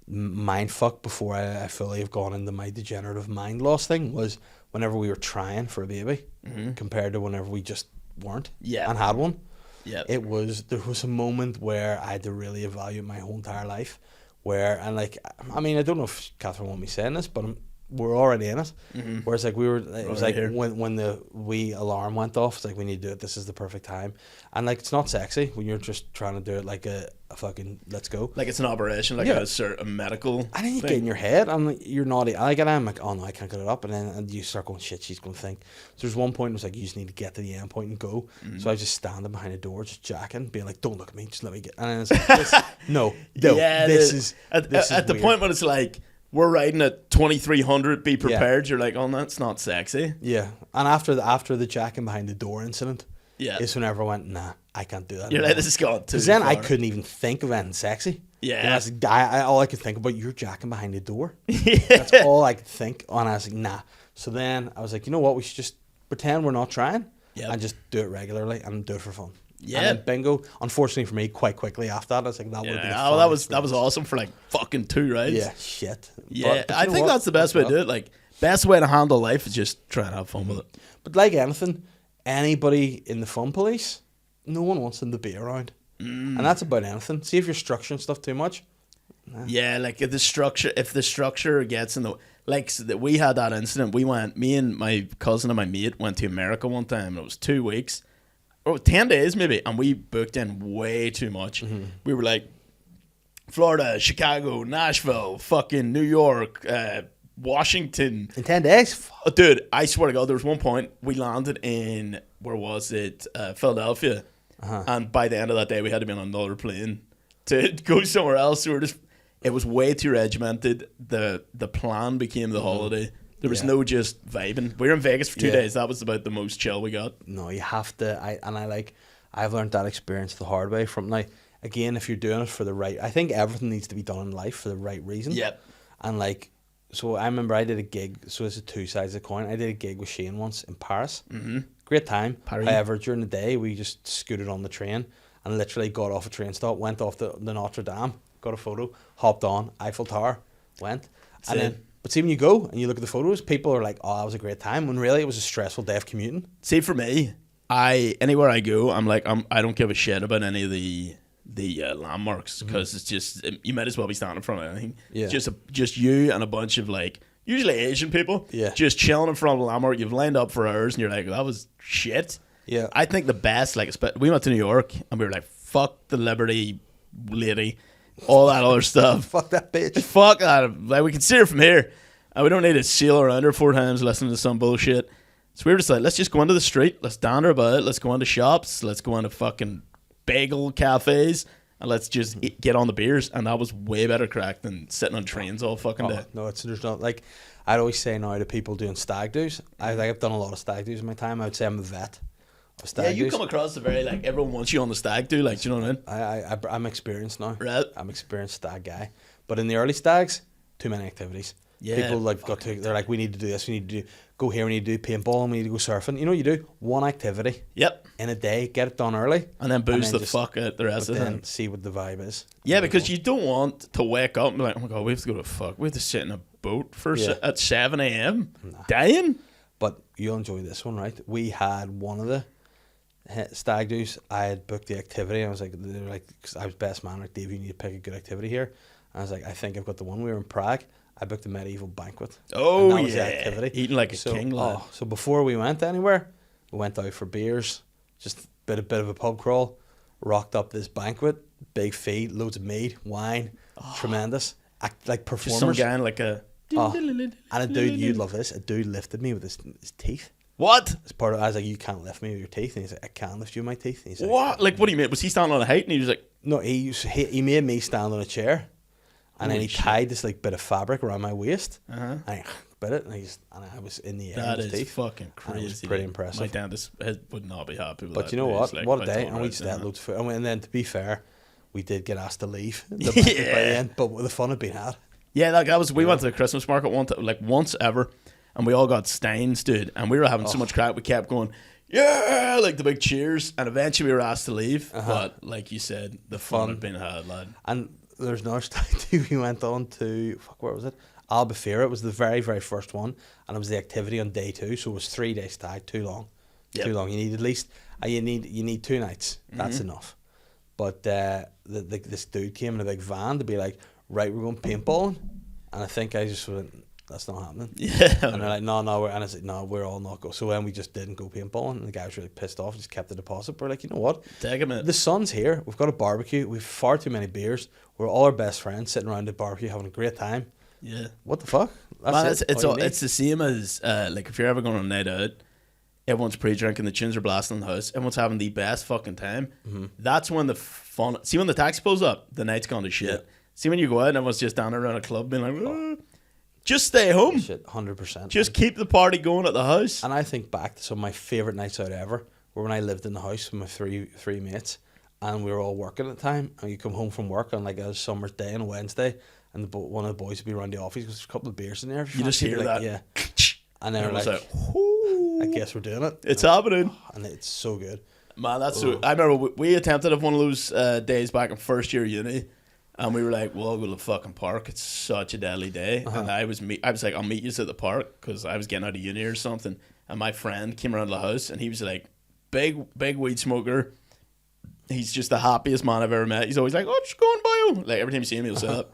mind fuck before I fully have gone into my degenerative mind loss thing, was whenever we were trying for a baby compared to whenever we just weren't and had one. Yeah. There was a moment where I had to really evaluate my whole entire life where, and like, I mean, I don't know if Catherine wants me saying this, but we're already in it. Whereas like it was like when the wee alarm went off, it's like, we need to do it, this is the perfect time. And like, it's not sexy when you're just trying to do it like a fucking let's go, like it's an operation, like a medical and then you get in your head and like, you're not like, and I'm like, oh no, I can't get it up, and then you start going, shit, she's gonna think. So there's one point it was like, you just need to get to the end point and go. So I was just standing behind a door just jacking, being like, don't look at me, just let me get. And then it's like, this is at the weird point when it's like, we're riding at 2300, be prepared. You're like, oh, that's not sexy. Yeah. And after the jacking behind the door incident, is whenever I went, nah, I can't do that. You're like, this is gone too far. Because then I couldn't even think of anything sexy. Yeah. All I could think about, you're jacking behind the door. That's all I could think. And I was like, nah. So then I was like, you know what? We should just pretend we're not trying and just do it regularly and do it for fun. Yeah. And then bingo. Unfortunately for me, quite quickly after that, I was like, that would have been that was awesome for like fucking 2 rides. Yeah, shit. Yeah, but I think that's the best way to do it. Like, best way to handle life is just try and have fun with it. But like anything, anybody in the fun police, no one wants them to be around. And that's about anything. See if you're structuring stuff too much. Nah. Yeah, like if the structure gets in the, like, so that we had that incident. We went, me and my cousin and my mate went to America one time, and it was 2 weeks. 10 days maybe, and we booked in way too much. We were like, Florida, Chicago, Nashville, fucking New York, Washington. In 10 days? Dude, I swear to God, there was one point we landed in, where was it? Philadelphia. And by the end of that day, we had to be on another plane to go somewhere else. It was way too regimented. The plan became the holiday. There was no just vibing. We were in Vegas for 2 days. That was about the most chill we got. No, you have to. I've learned that experience the hard way. From now, again, if you're doing it for the right, I think everything needs to be done in life for the right reason. Yep. And like, so I remember I did a gig. So it's 2 sides of the coin. I did a gig with Shane once in Paris. Great time. Paris. However, during the day, we just scooted on the train and literally got off a train stop, went off the Notre Dame, got a photo, hopped on Eiffel Tower, went, and then. But see, when you go and you look at the photos, people are like, oh, that was a great time, when really it was a stressful day of commuting. See, for me, anywhere I go, I'm like, I don't give a shit about any of the landmarks, because it's just, you might as well be standing in front of anything. Yeah. Just you and a bunch of like, usually Asian people, just chilling in front of a landmark. You've lined up for hours and you're like, that was shit. Yeah. I think the best, like, we went to New York and we were like, fuck the Liberty lady. All that other stuff. Fuck that bitch. Fuck that. Like, we can see her from here, and we don't need to sail around her 4 times listening to some bullshit. So we were just like, let's just go into the street. Let's dander about it. Let's go into shops. Let's go into fucking bagel cafes, and let's just get on the beers. And that was way better crack than sitting on trains all fucking day. No, there's not. Like, I'd always say now to people doing stag do's. I've done a lot of stag do's in my time. I would say I'm a vet. You come across a very, like, everyone wants you on the stag do, like, do you know what I mean? I'm experienced now. Right. I'm experienced stag guy. But in the early stags, too many activities. Yeah. People like they're like, we need to do this, we need to go here, we need to do paintball, and we need to go surfing. You know what you do? One activity. Yep. In a day, get it done early. And then booze the fuck out the rest of it. And see what the vibe is. Yeah, because you don't want to wake up and be like, oh my God, we have to go to fuck. We have to sit in a boat at 7 a.m. Nah. Dying. But you'll enjoy this one, right? We had one of the stag do's. I had booked the activity. I was like, they were like, cause I was best man, like, Dave, you need to pick a good activity here. And I was like, I think I've got the one. We were in Prague. I booked a medieval banquet. Oh, and that was the activity. Eating like a king, lad. So before we went anywhere, we went out for beers, just a bit of a pub crawl, rocked up this banquet, big feed, loads of meat, wine, tremendous. Like performers. Just some guy in like a... and a dude, you'd love this, a dude lifted me with his teeth. What? As part of, I was like, you can't lift me with your teeth. And he's like, I can lift you with my teeth. And he's like, what? Like, what do you mean? Was he standing on a height? And he was like, no, he made me stand on a chair, and then he tied this like bit of fabric around my waist, and I bit it, and I was in the air. That is teeth. Fucking crazy. It was pretty impressive. My dentist would not be happy with that. But you know what? Like, what a day! And we just had loads of food. And then, to be fair, we did get asked to leave by the end, but the fun had been had. Yeah, like that was. We went to the Christmas market once ever. And we all got steins, dude. And we were having so much crack. We kept going, yeah, like the big cheers. And eventually we were asked to leave. But like you said, the fun had been had, lad. And there's another stag too. We went on to, where was it? Albufeira. It was the very, very first one. And it was the activity on day 2. So it was 3-day stag, too long. Too long. You need at least, you need 2 nights. That's enough. But this dude came in a big van to be like, right, we're going paintballing. And I think I just went, that's not happening. Yeah. And they're like, no, and I was like, no, we're all not go. So then we just didn't go paintballing. And the guy was really pissed off, just kept the deposit. We're like, you know what? Take a minute. The sun's here. We've got a barbecue. We've far too many beers. We're all our best friends sitting around the barbecue having a great time. Yeah. What the fuck? Man, it's the same as like if you're ever going on a night out, everyone's pre-drinking, the tunes are blasting in the house, everyone's having the best fucking time. That's when the fun. See, when the tax pulls up, the night's gone to shit. Yeah. See, when you go out and everyone's just down around a club being like, just stay home. Shit, 100%. Just keep the party going at the house. And I think back to some of my favourite nights out ever were when I lived in the house with my three mates, and we were all working at the time, and you come home from work on like a summer's day on a Wednesday, and one of the boys would be around the office because there's a couple of beers in there. You just hear that. Yeah. And then we're Everyone's like, I guess we're doing it. it's happening. And it's so good. Man, that's so. I remember we attempted at one of those days back in first year uni, and we were like, "Well, I'll go to the fucking park. It's such a deadly day." And I was like, "I'll meet you at the park," because I was getting out of uni or something. And my friend came around the house, and he was like, big weed smoker. He's just the happiest man I've ever met. He's always like, "Oh, just going by you." Like every time you see him, he'll say that.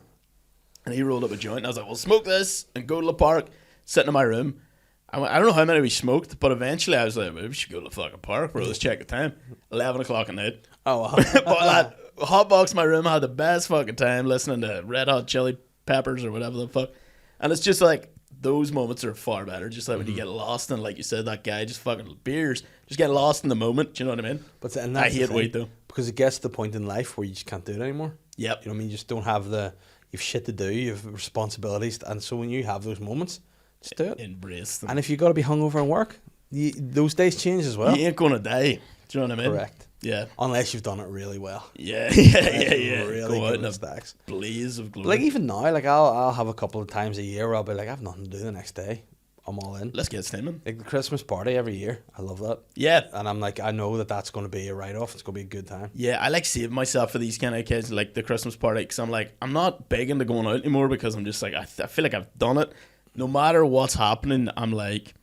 And he rolled up a joint, and I was like, "Well, smoke this and go to the park." Sitting in my room. I don't know how many we smoked, but eventually I was like, "Maybe we should go to the fucking park, bro. Let's check the time." 11 o'clock at night. Oh, wow. But lad, hotbox in my room, had the best fucking time listening to Red Hot Chili Peppers or whatever the fuck. And it's just like, those moments are far better. Just like when you get lost in, like you said, that guy just fucking beers, just get lost in the moment. Do you know what I mean? But and I that's hate weed though. because it gets to the point in life where you just can't do it anymore. Yep. You know what I mean? You just don't have you've shit to do, you've responsibilities, and so when you have those moments, just do it. Embrace them. And if you got to be hungover and work, those days change as well. You ain't gonna die. Do you know what I mean? Correct. Yeah. Unless you've done it really well. Yeah. Really Go out good in a with stacks. blaze of glory. Like even now, like I'll have a couple of times a year where I'll be like, I have nothing to do the next day. I'm all in. Let's get steaming. Like the Christmas party every year. I love that. Yeah. And I'm like, I know that's going to be a write-off. It's going to be a good time. Yeah, I like saving myself for these kind of kids, like the Christmas party, because I'm like, I'm not big into going out anymore because I'm just like, I feel like I've done it. No matter what's happening, I'm like,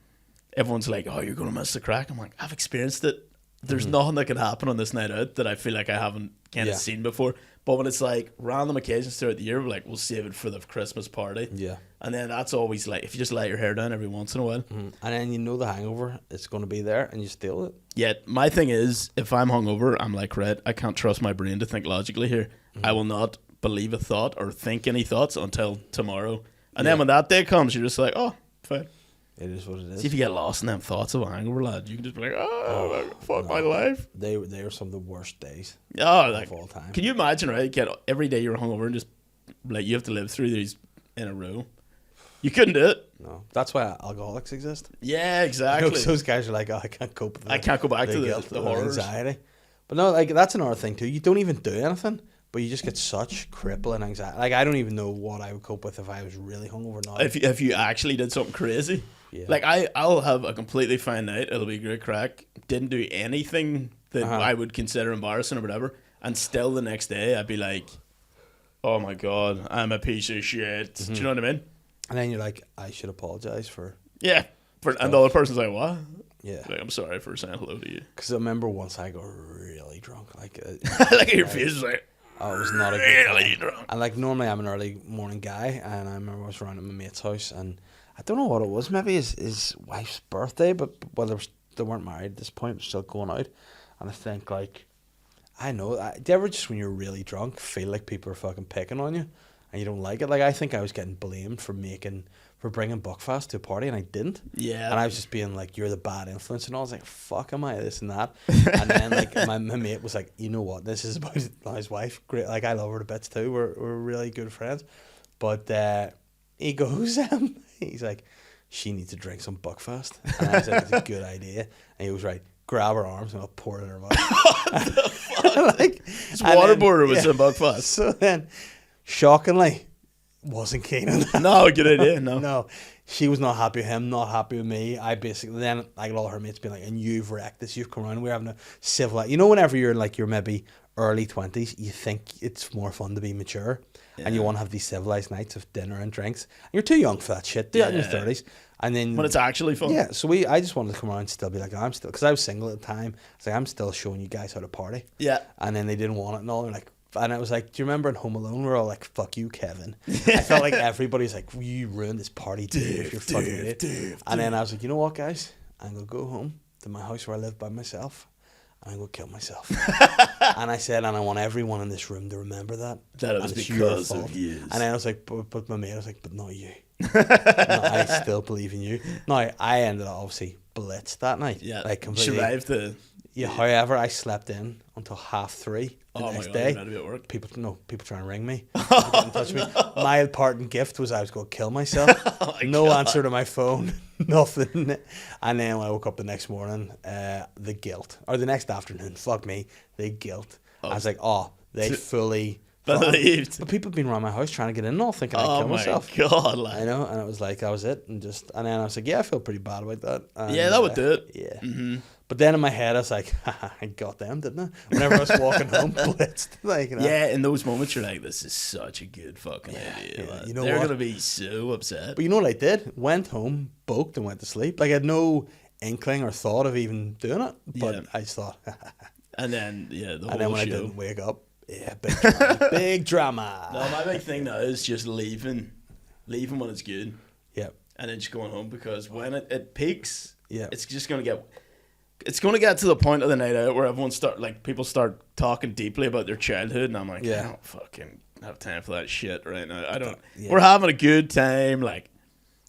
everyone's like, oh, you're going to miss the crack. I'm like, I've experienced it. There's nothing that can happen on this night out that I feel like I haven't kind of seen before. But when it's like random occasions throughout the year, we're like, we'll save it for the Christmas party. Yeah. And then that's always like, if you just let your hair down every once in a while. And then you know the hangover, it's going to be there and you steal it. Yeah, my thing is, if I'm hungover, I'm like, right, I can't trust my brain to think logically here. I will not believe a thought or think any thoughts until tomorrow. And then when that day comes, you're just like, oh, fine. It is what it is. See, if you get lost in them thoughts of a hangover, lad, you can just be like, fuck my life. They are some of the worst days Like, of all time. can you imagine, right? Get every day you're hungover and just like you have to live through these in a row. You couldn't do it. No. That's why alcoholics exist. Yeah, exactly. Those guys are like, oh, I can't cope with it. I can't go back to guilt, the horrors. anxiety. But no, like that's another thing too. You don't even do anything, but you just get such crippling anxiety. Like I don't even know what I would cope with if I was really hungover now. If you actually did something crazy. Yeah. Like I'll have a completely fine night. It'll be a great crack. Didn't do anything that I would consider embarrassing or whatever. And still the next day I'd be like, oh my God, I'm a piece of shit. Do you know what I mean? And then you're like, I should apologize for. Yeah. And the other person's like, what? Yeah. Like, I'm sorry for saying hello to you. Because I remember once I got really drunk. Like like your face is like, oh, it was not a good really time. drunk. And like normally I'm an early morning guy, and I remember I was around at my mate's house, and I don't know what it was. Maybe his wife's birthday, but they weren't married at this point, but still going out. And I think like, I know. Do you ever just when you're really drunk feel like people are fucking picking on you, and you don't like it? Like I think I was getting blamed for bringing Buckfast to a party, and I didn't. Yeah. And I was just being like, you're the bad influence, and I was like, fuck am I, this and that. And then like my mate was like, you know what, this is about his wife. Great, like I love her to bits too. We're really good friends. But he goes, he's like, she needs to drink some Buckfast. And I said, it's a good idea. And he was right, grab her arms and I'll pour it in her mouth. What the fuck? Like, It's waterboarder with some Buckfast. So then, shockingly, wasn't keen on that. No, good idea. No. No, she was not happy with him, not happy with me. I basically, then I got all her mates being like, and you've wrecked this, you've come around, we're having a civil, you know, whenever you're like, you're maybe early 20s, you think it's more fun to be mature, and you want to have these civilized nights of dinner and drinks, and you're too young for that shit. Do that in your 30s. And then when it's actually fun. Yeah, so I just wanted to come around and still be like, I'm still, because I was single at the time, it's like, I'm still showing you guys how to party. Yeah. And then they didn't want it and all, they're like, and I was like, do you remember in Home Alone, we're all like, fuck you, Kevin. I felt like everybody's like, you ruined this party, Dave, you're fucking idiot. And then I was like, you know what, guys, I'm going to go home to my house where I live by myself, and I'm going to kill myself. And I said, and I want everyone in this room to remember that. That it was because of you. And then I was like, but my mate, I was like, but not you. No, I still believe in you. No, I ended up obviously blitzed that night. Yeah, like completely. Survived the. Yeah. However, I slept in until 3:30 the next day. You're meant to be at work. People trying to ring me, get in touch with me. My parting gift was I was going to kill myself. No answer to my phone, nothing. And then when I woke up the next morning, the guilt, or the next afternoon, fuck me, the guilt. I was like, oh, they fully. Believed. But people have been around my house trying to get in and all thinking I'd kill myself. Oh my God, like. I know, and it was like, that was it. And then I was like, yeah, I feel pretty bad about that. And, yeah, that would do it. Yeah. Mm-hmm. But then in my head, I was like, I got them, didn't I? Whenever I was walking home, blitzed. Like, you know? Yeah, in those moments, you're like, this is such a good fucking idea. Yeah. Like, You know they're what? going to be so upset. But you know what I did? Went home, bulked, and went to sleep. Like, I had no inkling or thought of even doing it. But I just thought, and then, yeah, the whole and then when show. I didn't wake up, yeah, big drama. Big drama. No, my big thing now is just leaving when it's good. Yeah. And then just going home, because when it peaks, Yeah. it's just going to get to the point of the night out where people start talking deeply about their childhood, and I'm like, I don't fucking have time for that shit right now. I don't. Yeah. We're having a good time, like.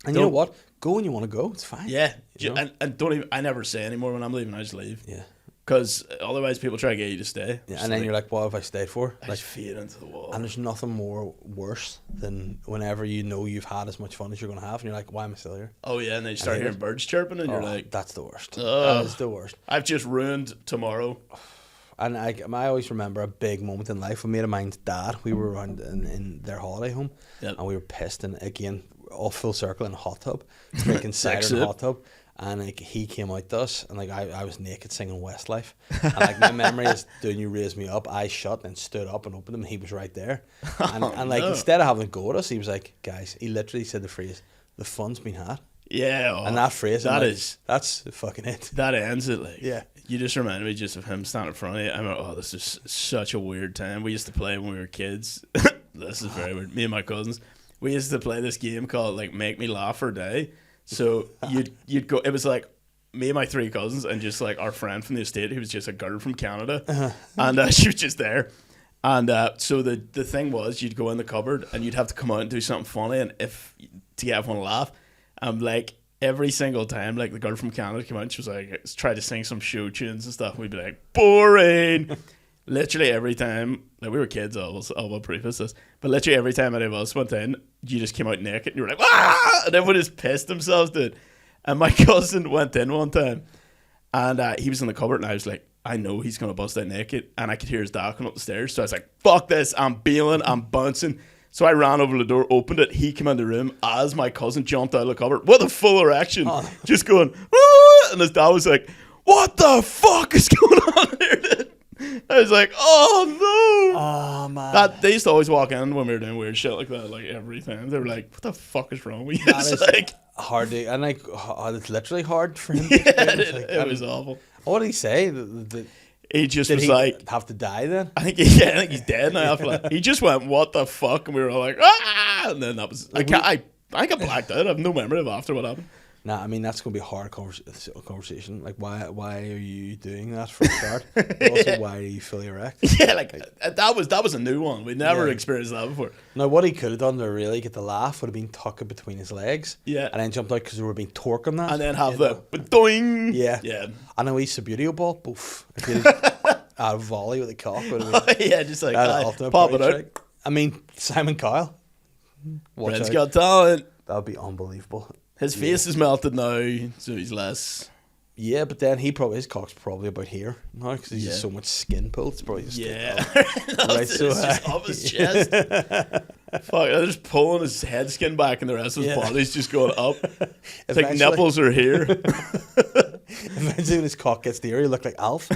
And you know what? Go when you want to go. It's fine. Yeah, You know? and don't even. I never say anymore when I'm leaving. I just leave. Yeah. Because otherwise, people try to get you to stay. Yeah, and then you're like, what have I stayed for? I Like, just fade into the wall. and there's nothing more worse than whenever you know you've had as much fun as you're going to have, and you're like, why am I still here? Oh yeah, and then you start hate hearing it. birds chirping, and you're like, that's the worst. Ugh. That is the worst. I've just ruined tomorrow. And I always remember a big moment in life. A mate of mine's dad, we were around in their holiday home, and we were pissed, and again, all full circle in a hot tub, drinking cider in a hot tub. And like he came out to us, and like I was naked singing Westlife, and like my memory is doing You Raise Me Up. I shut and stood up and opened him, and he was right there. And like instead of having a go at us, he was like, guys, he literally said the phrase, "The fun's been had." Yeah, And that phrase, that's fucking it. That ends it. Like, Yeah. You just reminded me just of him standing in front of you. I'm like, oh, this is such a weird time. We used to play when we were kids. This is very weird. Me and my cousins, we used to play this game called like Make Me Laugh or Die. So you'd go. It was like me and my 3 cousins, and just like our friend from the estate, who was just a girl from Canada, and she was just there. And so the thing was, you'd go in the cupboard and you'd have to come out and do something funny, and to get everyone to laugh. Like every single time, like the girl from Canada came out, and she was like, try to sing some show tunes and stuff. And we'd be like, boring. Literally every time, like we were kids, I will preface this, but literally every time any of us went in, you just came out naked, and you were like, ah! And everyone just pissed themselves, dude. And my cousin went in one time, and he was in the cupboard, and I was like, I know he's going to bust out naked, and I could hear his dad coming up the stairs, so I was like, fuck this, I'm bailing, I'm bouncing. So I ran over the door, opened it, he came in the room as my cousin jumped out of the cupboard with a full erection, just going, ah! And his dad was like, what the fuck is going on here, dude? I was like, oh no! Oh man, They used to always walk in when we were doing weird shit like that, like every time. They were like, what the fuck is wrong with you? that It's is like, hard to, and like it's literally hard for him. To yeah, experience. Like, it was awful. What did he say? He just Did was he like, have to die then? I think he's dead now after that. He just went, what the fuck? And we were all like, ah! And then that was, I got blacked out. I have no memory of after what happened. Nah, I mean that's gonna be a hard conversation. Like, why are you doing that for a start? But also, why are you fully erect? Yeah, like that was a new one. We never experienced that before. Now, what he could have done to really get the laugh would have been tuck it between his legs. Yeah. And then jumped out because we were being torqued on that. And then have the doing. Yeah. Yeah. And a wee Subbuteo ball. Poof. If he had a volley with a cock. Would have been, Yeah, just like ultimate pop party it out. trick. I mean, Simon Cowell. Watch Brent's out. got talent. That would be unbelievable. His face is melted now, so he's less. Yeah, but then his cock's probably about here now because he's just so much skin pulled. It's probably just Yeah, right, it's just off his chest. Fuck, they're just pulling his head skin back and the rest of his body's just going up. It's like Eventually- nipples are here. Imagine when his cock gets there, he look like Alf.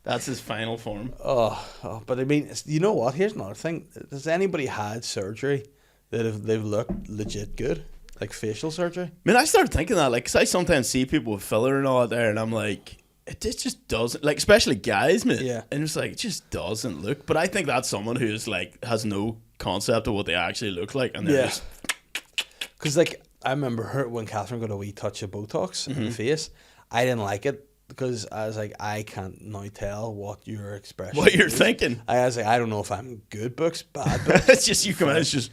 That's his final form. But I mean, you know what? Here's another thing. Has anybody had surgery that they've looked legit good? Like facial surgery? I mean, I started thinking that, like, 'cause I sometimes see people with filler and all that there, and I'm like, it just doesn't, like, especially guys, man. Yeah. And it's like, it just doesn't look. But I think that's someone who's, like, has no concept of what they actually look like, and they're just... Because, like, I remember her when Catherine got a wee touch of Botox in the face. I didn't like it because I was like, I can't now tell what your expression What you're is. thinking. I was like, I don't know if I'm good books, bad books. It's just, you come in, it's just...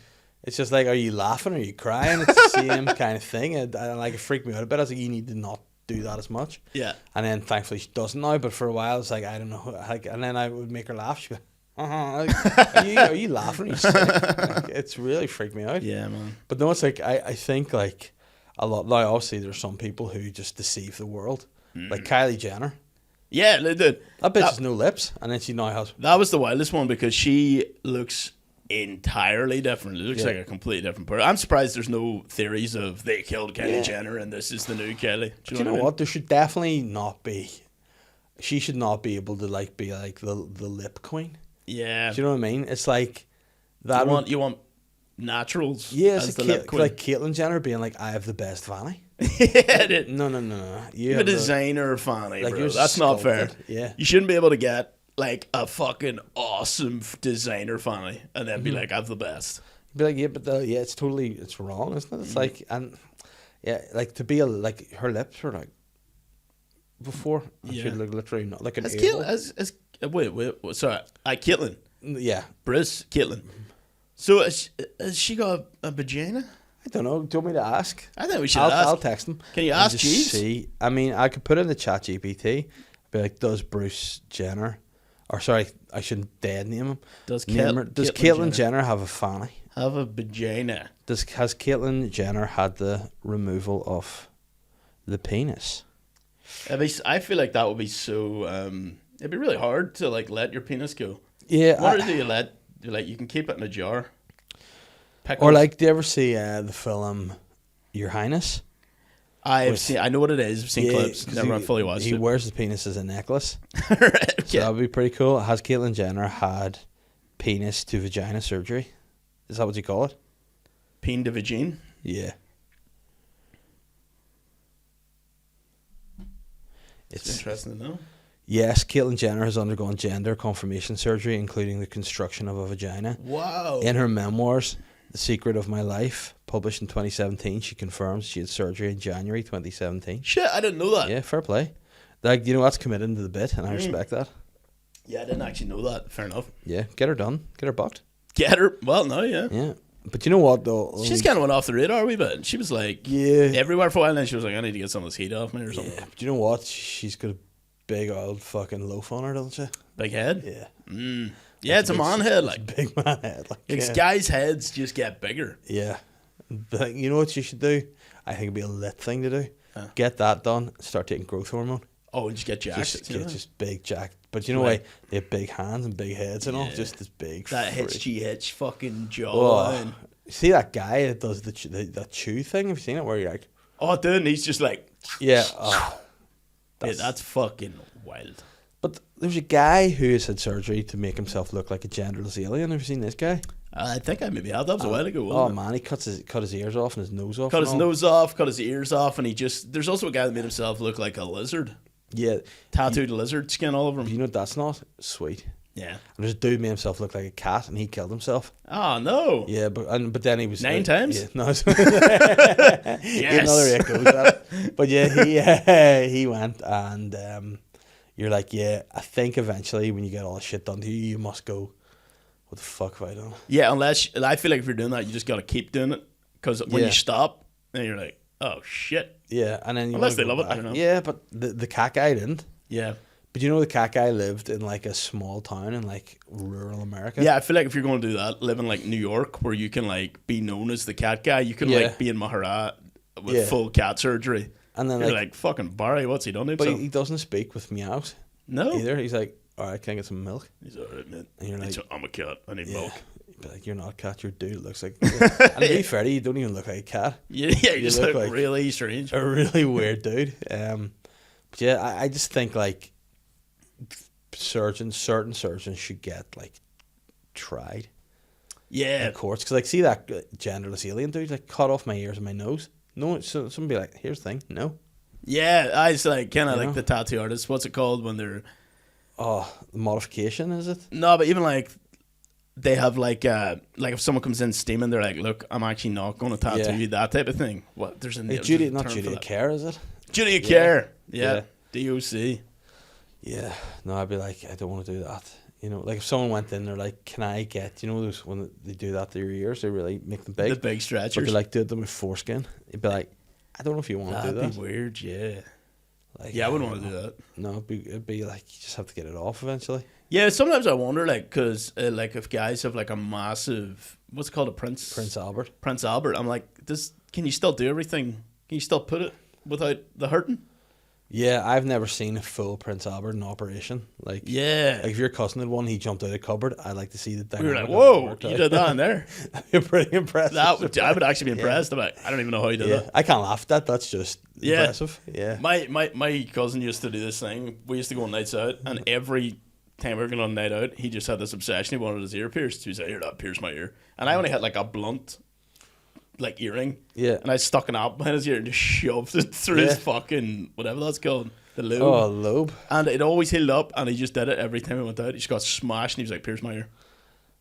like, are you laughing? Are you crying? It's the same kind of thing. And like, it freaked me out a bit. I was like, you need to not do that as much. Yeah. And then thankfully she doesn't now. But for a while, it's like, I don't know. Like, and then I would make her laugh. She'd go, like, are you laughing? Are you sick? Like, it's really freaked me out. Yeah, man. But no, it's like, I think like a lot. Now, obviously, there's some people who just deceive the world. Like Kylie Jenner. Yeah, dude. That bitch has no lips. And then she now has. That was the wildest one because she looks entirely different. It looks Yeah. like a completely different person. I'm surprised there's no theories of they killed Kylie Jenner and this is the new Kylie. Do you know what? There should definitely not be. She should not be able to like be like the lip queen. Yeah. Do you know what I mean? It's like that. You want naturals. Yeah, as it's the like, lip queen. like Caitlyn Jenner being like, I have the best fanny. Yeah, dude. No. You You're a have the- designer fanny, Like, bro. you're That's not fair. sculpted, yeah. You shouldn't be able to get like a fucking awesome designer fanny and then be Mm-hmm. like, I have the best. Be like, yeah, but it's wrong, isn't it? It's like, and yeah, like to be like her lips were like before. And Yeah. she'd look literally not like an As earhole. Caitlyn, wait, sorry, Caitlyn, Yeah, Caitlyn. So has she got a vagina? I don't know. Do you want me to ask? I think we should I'll, ask. I'll text him. Can you and ask just Jeeves? See. I mean, I could put in the chat GPT. Be like, does Bruce Jenner, or sorry, I shouldn't dead name him. Does Name her. Does Caitlyn Jenner have a fanny? have a vagina? Has Caitlyn Jenner had the removal of the penis? I feel like that would be so. It'd be really hard to like let your penis go. Yeah. What do you let? You can keep it in a jar. Or Pickles. like, do you ever see the film Your Highness? I've seen. I know what it is. I've seen clips. 'cause Never fully watched he it. wears his penis as a necklace. Right, So yeah. that would be pretty cool. Has Caitlyn Jenner had penis to vagina surgery? Is that what you call it? Peen de vagine. Yeah. It's interesting to know. Yes, Caitlyn Jenner has undergone gender confirmation surgery, including the construction of a vagina. Wow. In her memoirs, The Secret of My Life, published in 2017, she confirms she had surgery in January 2017. Shit, I didn't know that. Yeah, fair play. Like, you know, that's committed to the bit, and I respect that. Yeah, I didn't actually know that. Fair enough. Yeah, get her done. Get her bucked. Get her. Well, no, yeah. Yeah. But you know what, though? She's kind of went off the radar a wee bit. She was like Yeah. everywhere for a while, and then she was like, I need to get some of this heat off me or something. Yeah, but you know what? She's got a big old fucking loaf on her, doesn't she? Big head. Yeah. Yeah, it's a big- man head. Like, Big man head. Like, it's yeah. guys' heads just get bigger. Yeah. But you know what you should do? I think it'd be a lit thing to do. Get that done. Start taking growth hormone. Oh, and just get jacked. Just big jacked. But you know Right. why? They have big hands and big heads and all. Yeah. Just this big. that freak. HGH fucking jaw. Oh. And, See that guy that does that chew thing? Have you seen it? Where you're like, oh, dude, and he's just like, yeah. that's fucking wild. But there's a guy who has had surgery to make himself look like a genderless alien. Have you seen this guy? I think I maybe have. That was a while ago. Oh Wasn't it? man, he cut his ears off and his nose off. Cut and his all. nose off, cut his ears off, and he just. There's also a guy that made himself look like a lizard. Yeah. Tattooed lizard skin all over him. You know what that's not? Sweet. Yeah. And there's a dude made himself look like a cat and he killed himself. Oh, no. Yeah, but then he was 9 times? Yeah, no, Yes. another 8 goes that. But yeah, he went and you're like, yeah, I think eventually when you get all the shit done to you, you must go, what the fuck have I done? Yeah, unless. I feel like if you're doing that, you just got to keep doing it. Because when Yeah. you stop, then you're like, oh, shit. Yeah, and then you Unless wanna they go love it, I back. don't know. Yeah, but the cat guy didn't. Yeah. But you know the cat guy lived in like a small town in like rural America. Yeah, I feel like if you're going to do that, live in like New York, where you can like be known as the cat guy, you can Yeah. like be in Maharat with Yeah. full cat surgery. And then You're like, like, fucking Barry, what's he done to but himself? he doesn't speak with meows No. either. He's like, all right, can I get some milk? He's alright, mate. And you're like, I'm a cat. I need yeah. milk. be like, you're not a cat, you're a dude. It looks like. And to be fair, you don't even look like a cat. Yeah, you just look like really strange. A really weird dude. But yeah, I just think like certain surgeons should get like tried. Yeah, In courts, because like see that genderless alien dude like cut off my ears and my nose. No, so someone be like, here's the thing. No. yeah. I just like kind of You like know? the tattoo artists. What's it called when they're Modification, is it? no, but even like they have like if someone comes in steaming, they're like, look, I'm actually not going to tattoo Yeah. you, that type of thing. What there's a Like there's duty, a not term duty for of that. care, is it? Duty of care. Yeah. Yeah. DOC. Yeah. No, I'd be like, I don't want to do that. You know, like if someone went in, they're like, can I get, you know, those when they do that to your ears, they really make them big. The big But stretchers. they like do them with foreskin. You'd be like, I don't know if you want to do That'd that. be weird. Yeah. Like, Yeah, I wouldn't want to do that. No, it'd be like you just have to get it off eventually. Yeah, sometimes I wonder, like, because like if guys have like a massive, what's it called, a Prince Albert. Albert, I'm like, can you still do everything? Can you still put it without the hurting? Yeah, I've never seen a full Prince Albert in operation. Like, Yeah. like if your cousin had one, he jumped out of the cupboard. I'd like to see the We were dynamic like, of it whoa, worked you out. did that in there. You're pretty impressed. I would actually be impressed. I'm like, I don't even know how you did Yeah, that. I can't laugh at that. That's just Yeah. impressive. Yeah. My cousin used to do this thing. We used to go on nights out, and every time we were going on a night out, he just had this obsession. He wanted his ear pierced. He was like, here, that pierce my ear. And I only had like a blunt, like earring. Yeah. And I stuck an apple behind his ear and just shoved it through his fucking, whatever that's called, the lobe. Oh, lobe. And it always healed up, and he just did it every time he went out. He just got smashed, and he was like, pierce my ear.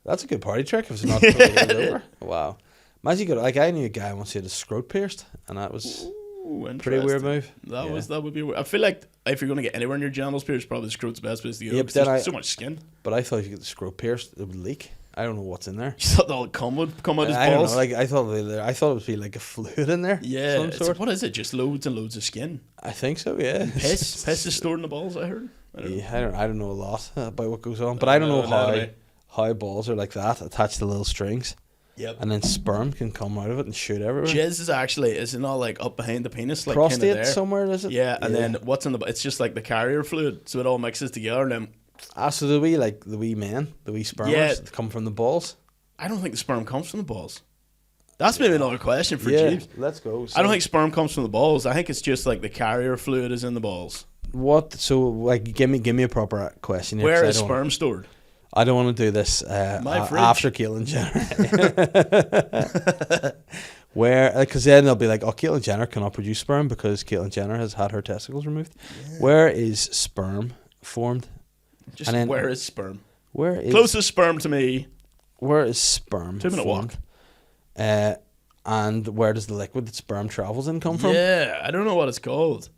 That's a good party trick if it's not totally over. Wow. Imagine you got, like, I knew a guy once who had his scrot pierced, and that was Ooh, a pretty weird move. That would be weird. I feel like if you're going to get anywhere in your genitals pierced, probably the scrot's the best place to go. Yeah, because but then there's I- so much skin. But I thought if you get the scrot pierced, it would leak. I don't know what's in there. You thought all the cum would come out his I don't balls? know. Like I thought it would be like a fluid in there. Yeah, Some sort. what is it? Just loads and loads of skin. I think so. Yeah. Piss is stored in the balls. I heard. I don't know. Yeah, I don't know a lot about what goes on, but I don't know anatomy. how balls are like that attached to little strings, Yep. and then sperm can come out of it and shoot everywhere. Jizz is it not like up behind the penis, like Prostate kinda there? somewhere, is it? Yeah, and then what's in the? It's just like the carrier fluid, so it all mixes together. And then so the wee men, the wee spermers Yeah. come from the balls. I don't think the sperm comes from the balls. That's maybe another question for Yeah, Jeeves. let's go. I don't think sperm comes from the balls. I think it's just like the carrier fluid is in the balls. What. So like, give me a proper question. Here, Where 'cause is sperm stored? I don't want to do this My fridge. after Caitlyn Jenner. Where, because then they'll be like, oh, Caitlyn Jenner cannot produce sperm because Caitlyn Jenner has had her testicles removed. Yeah. Where is sperm formed? Just And then- where is sperm? Where is Closest sperm to me. Where is sperm 2-minute formed? walk. And where does the liquid that sperm travels in come from? Yeah, I don't know what it's called.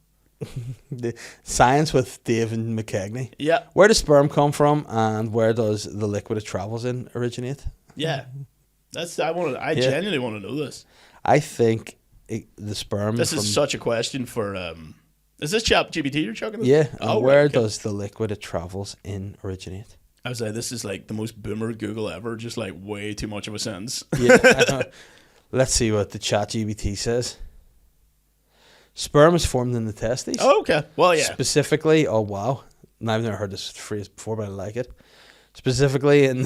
The Science with Dave and McKegney. Yeah, Where does sperm come from, and where does the liquid it travels in originate? yeah. I genuinely want to know this. I think the sperm. This from, is such a question for. Is this Chat GPT you're chucking? This? Yeah. Oh, And where right, okay. does the liquid it travels in originate? I was like, this is like the most boomer Google ever. Just like way too much of a sentence. Yeah. Let's see what the Chat GPT says. Sperm is formed in the testes. Oh, okay. Well, yeah. Specifically, oh wow, and I've never heard this phrase before, but I like it. Specifically in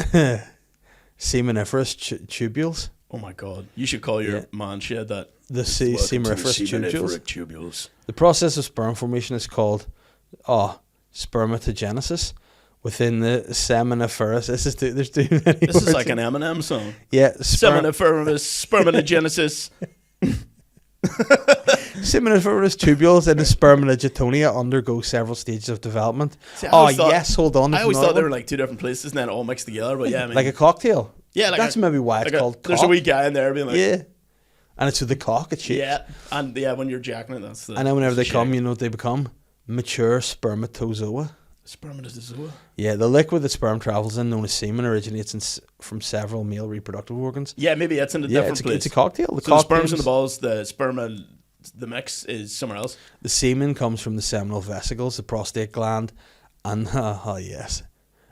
seminiferous tubules. Oh my god, you should call your Yeah. man shed that. The Welcome to seminiferous the tubules. tubules. The process of sperm formation is called spermatogenesis. Within the seminiferous, there's too many. This is words. like an Eminem song. Yeah, Seminiferous spermatogenesis. seminiferous tubules in the spermatogonia undergo several stages of development. See, I Oh always thought- yes, hold on. I there's always another thought they were one. like two different places and then all mixed together. But yeah, I mean, Like a cocktail. yeah, like That's maybe why it's like called There's cock. a wee guy in there being like, Yeah, and it's with the cock. It's shaped. yeah, and yeah, when you're jacking it, that's the. And then whenever they that's the come, shape. you know what they become? Mature spermatozoa. Spermatozoa. Yeah, the liquid that sperm travels in, known as semen, originates from several male reproductive organs. Yeah, maybe it's in a Yeah, different place. it's a cocktail. The So the sperm's in cocktails- the balls, the sperm and the mix is somewhere else. The semen comes from the seminal vesicles, the prostate gland, and yes,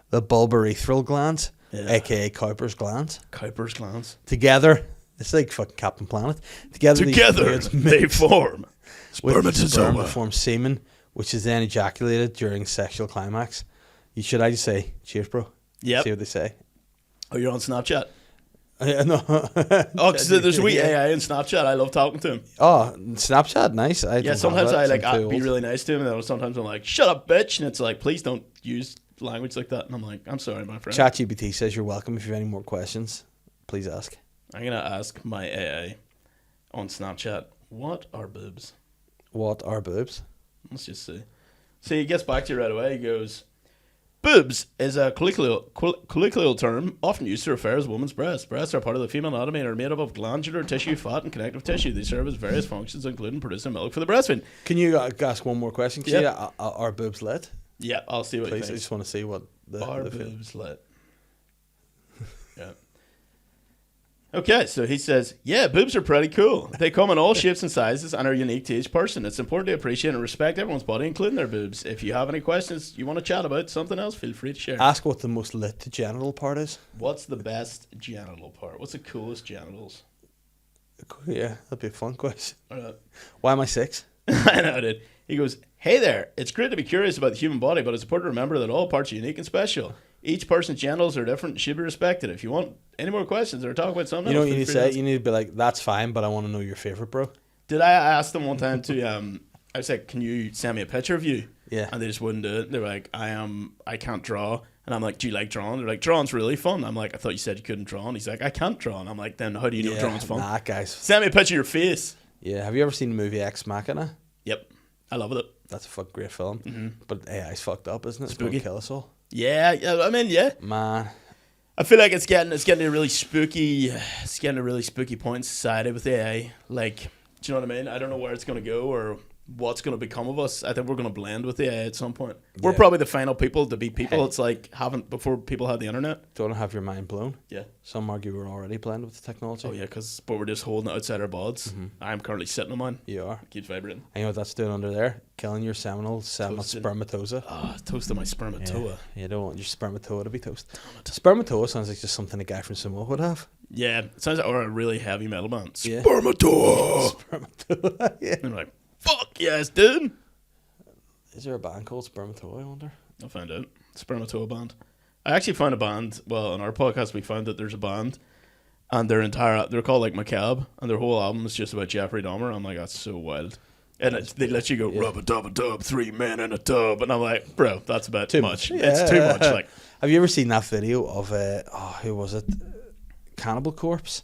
the bulbourethral glands, Yeah. aka Cowper's glands. Cowper's glands. Together, it's like fucking Captain Planet. Together these fluids they mix form with the sperm to spermatozoa. form semen, which is then ejaculated during sexual climax. I just say, cheers, bro. Yep. See what they say. Oh, you're on Snapchat. No. Oh, because there's a wee AI in Snapchat. I love talking to him. Oh, Snapchat, nice. Yeah, sometimes I be really nice to him, and then sometimes I'm like, "Shut up, bitch," and it's like, "Please don't use language like that." And I'm like, "I'm sorry, my friend." ChatGPT says you're welcome. If you have any more questions, please ask. I'm gonna ask my AI on Snapchat, "What are boobs?" What are boobs? Let's just see. See, he gets back to you right away. He goes, "Boobs is a colloquial term often used to refer as a woman's breasts. Breasts are part of the female anatomy and are made up of glandular tissue, fat, and connective tissue. They serve as various functions, including producing milk for the breastfeeding." Can you ask one more question? Yeah. Are boobs lit? Yeah, I'll see what Please, he I thinks. just want to see what Are the boobs lit? Yeah. Okay, so he says, "Yeah, boobs are pretty cool. They come in all shapes and sizes and are unique to each person. It's important to appreciate and respect everyone's body, including their boobs. If you have any questions you want to chat about something else, feel free to share." Ask what the most lit genital part is. What's the best genital part? What's the coolest genitals? Yeah, that'd be a fun question. Alright. Why am I 6? I know, dude. He goes, "Hey there. It's great to be curious about the human body, but it's important to remember that all parts are unique and special. Each person's genitals are different and should be respected. If you want any more questions or talk about something You know else, what you feel need to free say? ask." You need to be like, that's fine, but I want to know your favorite, bro. Did I ask them one time to I was like, "Can you send me a picture of you?" Yeah. And they just wouldn't do it. They were like, I can't draw." And I'm like, "Do you like drawing?" They're like, "Drawing's really fun." I'm like, "I thought you said you couldn't draw." And he's like, "I can't draw." And I'm like, "Then how do you know drawing's fun?" Nah, guys. Send me a picture of your face. Yeah, have you ever seen the movie Ex Machina? Yep. I love it. That's a great film. But AI's fucked up, isn't it? It's Spooky. going to kill us all. Yeah, I mean, yeah. Man. I feel like it's getting to a really spooky point in society with AI. Like, do you know what I mean? I don't know where it's going to go or what's going to become of us. I think we're going to blend with AI at some point. We're Yeah. probably the final people to be people. Hey. It's like before people had the internet. Don't have your mind blown. Yeah. Some argue we're already blended with the technology. Oh yeah, but we're just holding it outside our bods. Mm-hmm. I'm currently sitting on mine. You are. It keeps vibrating. And you know what that's doing under there? Killing your seminal Toasting. spermatozoa. Ah, toasted my spermatoa. Yeah. You don't want your spermatoa to be toast. Spermatoa sounds like just something a guy from Samoa would have. Yeah, it sounds like a really heavy metal band. Yeah. Spermatoa. Spermatoa. Yeah. And I'm like, fuck yes, dude. Is there a band called Spermatoa, I wonder? I'll find out. Spermatoa band. I actually found a band. Well, on our podcast, we found that there's a band, and they're called like Macabre, and their whole album is just about Jeffrey Dahmer. I'm like, that's so wild. And they let you go, rub a dub, 3 men in a tub, and I'm like, bro, that's about too much. Yeah. It's too much. Like, have you ever seen that video of who was it? Cannibal Corpse.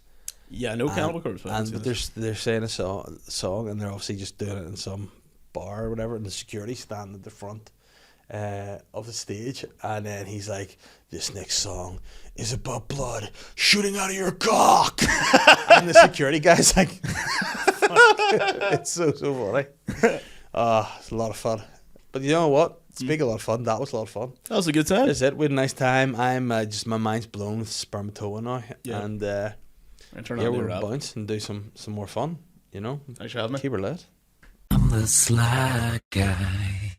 yeah, no Cannibal Corpse. And they're saying a song, and they're obviously just doing it in some bar or whatever, and the security stand at the front of the stage, and then he's like, "This next song is about blood shooting out of your cock," and the security guy's like, it's so funny. It's a lot of fun. But you know what? Speaking of a lot of fun, that was a lot of fun. That was a good time. That's it. We had a nice time. I'm just my mind's blown with spermatoa now, and I turn on the we'll rap. bounce and do some more fun. You know, Thanks for having me. keep her lit. I'm the sly guy.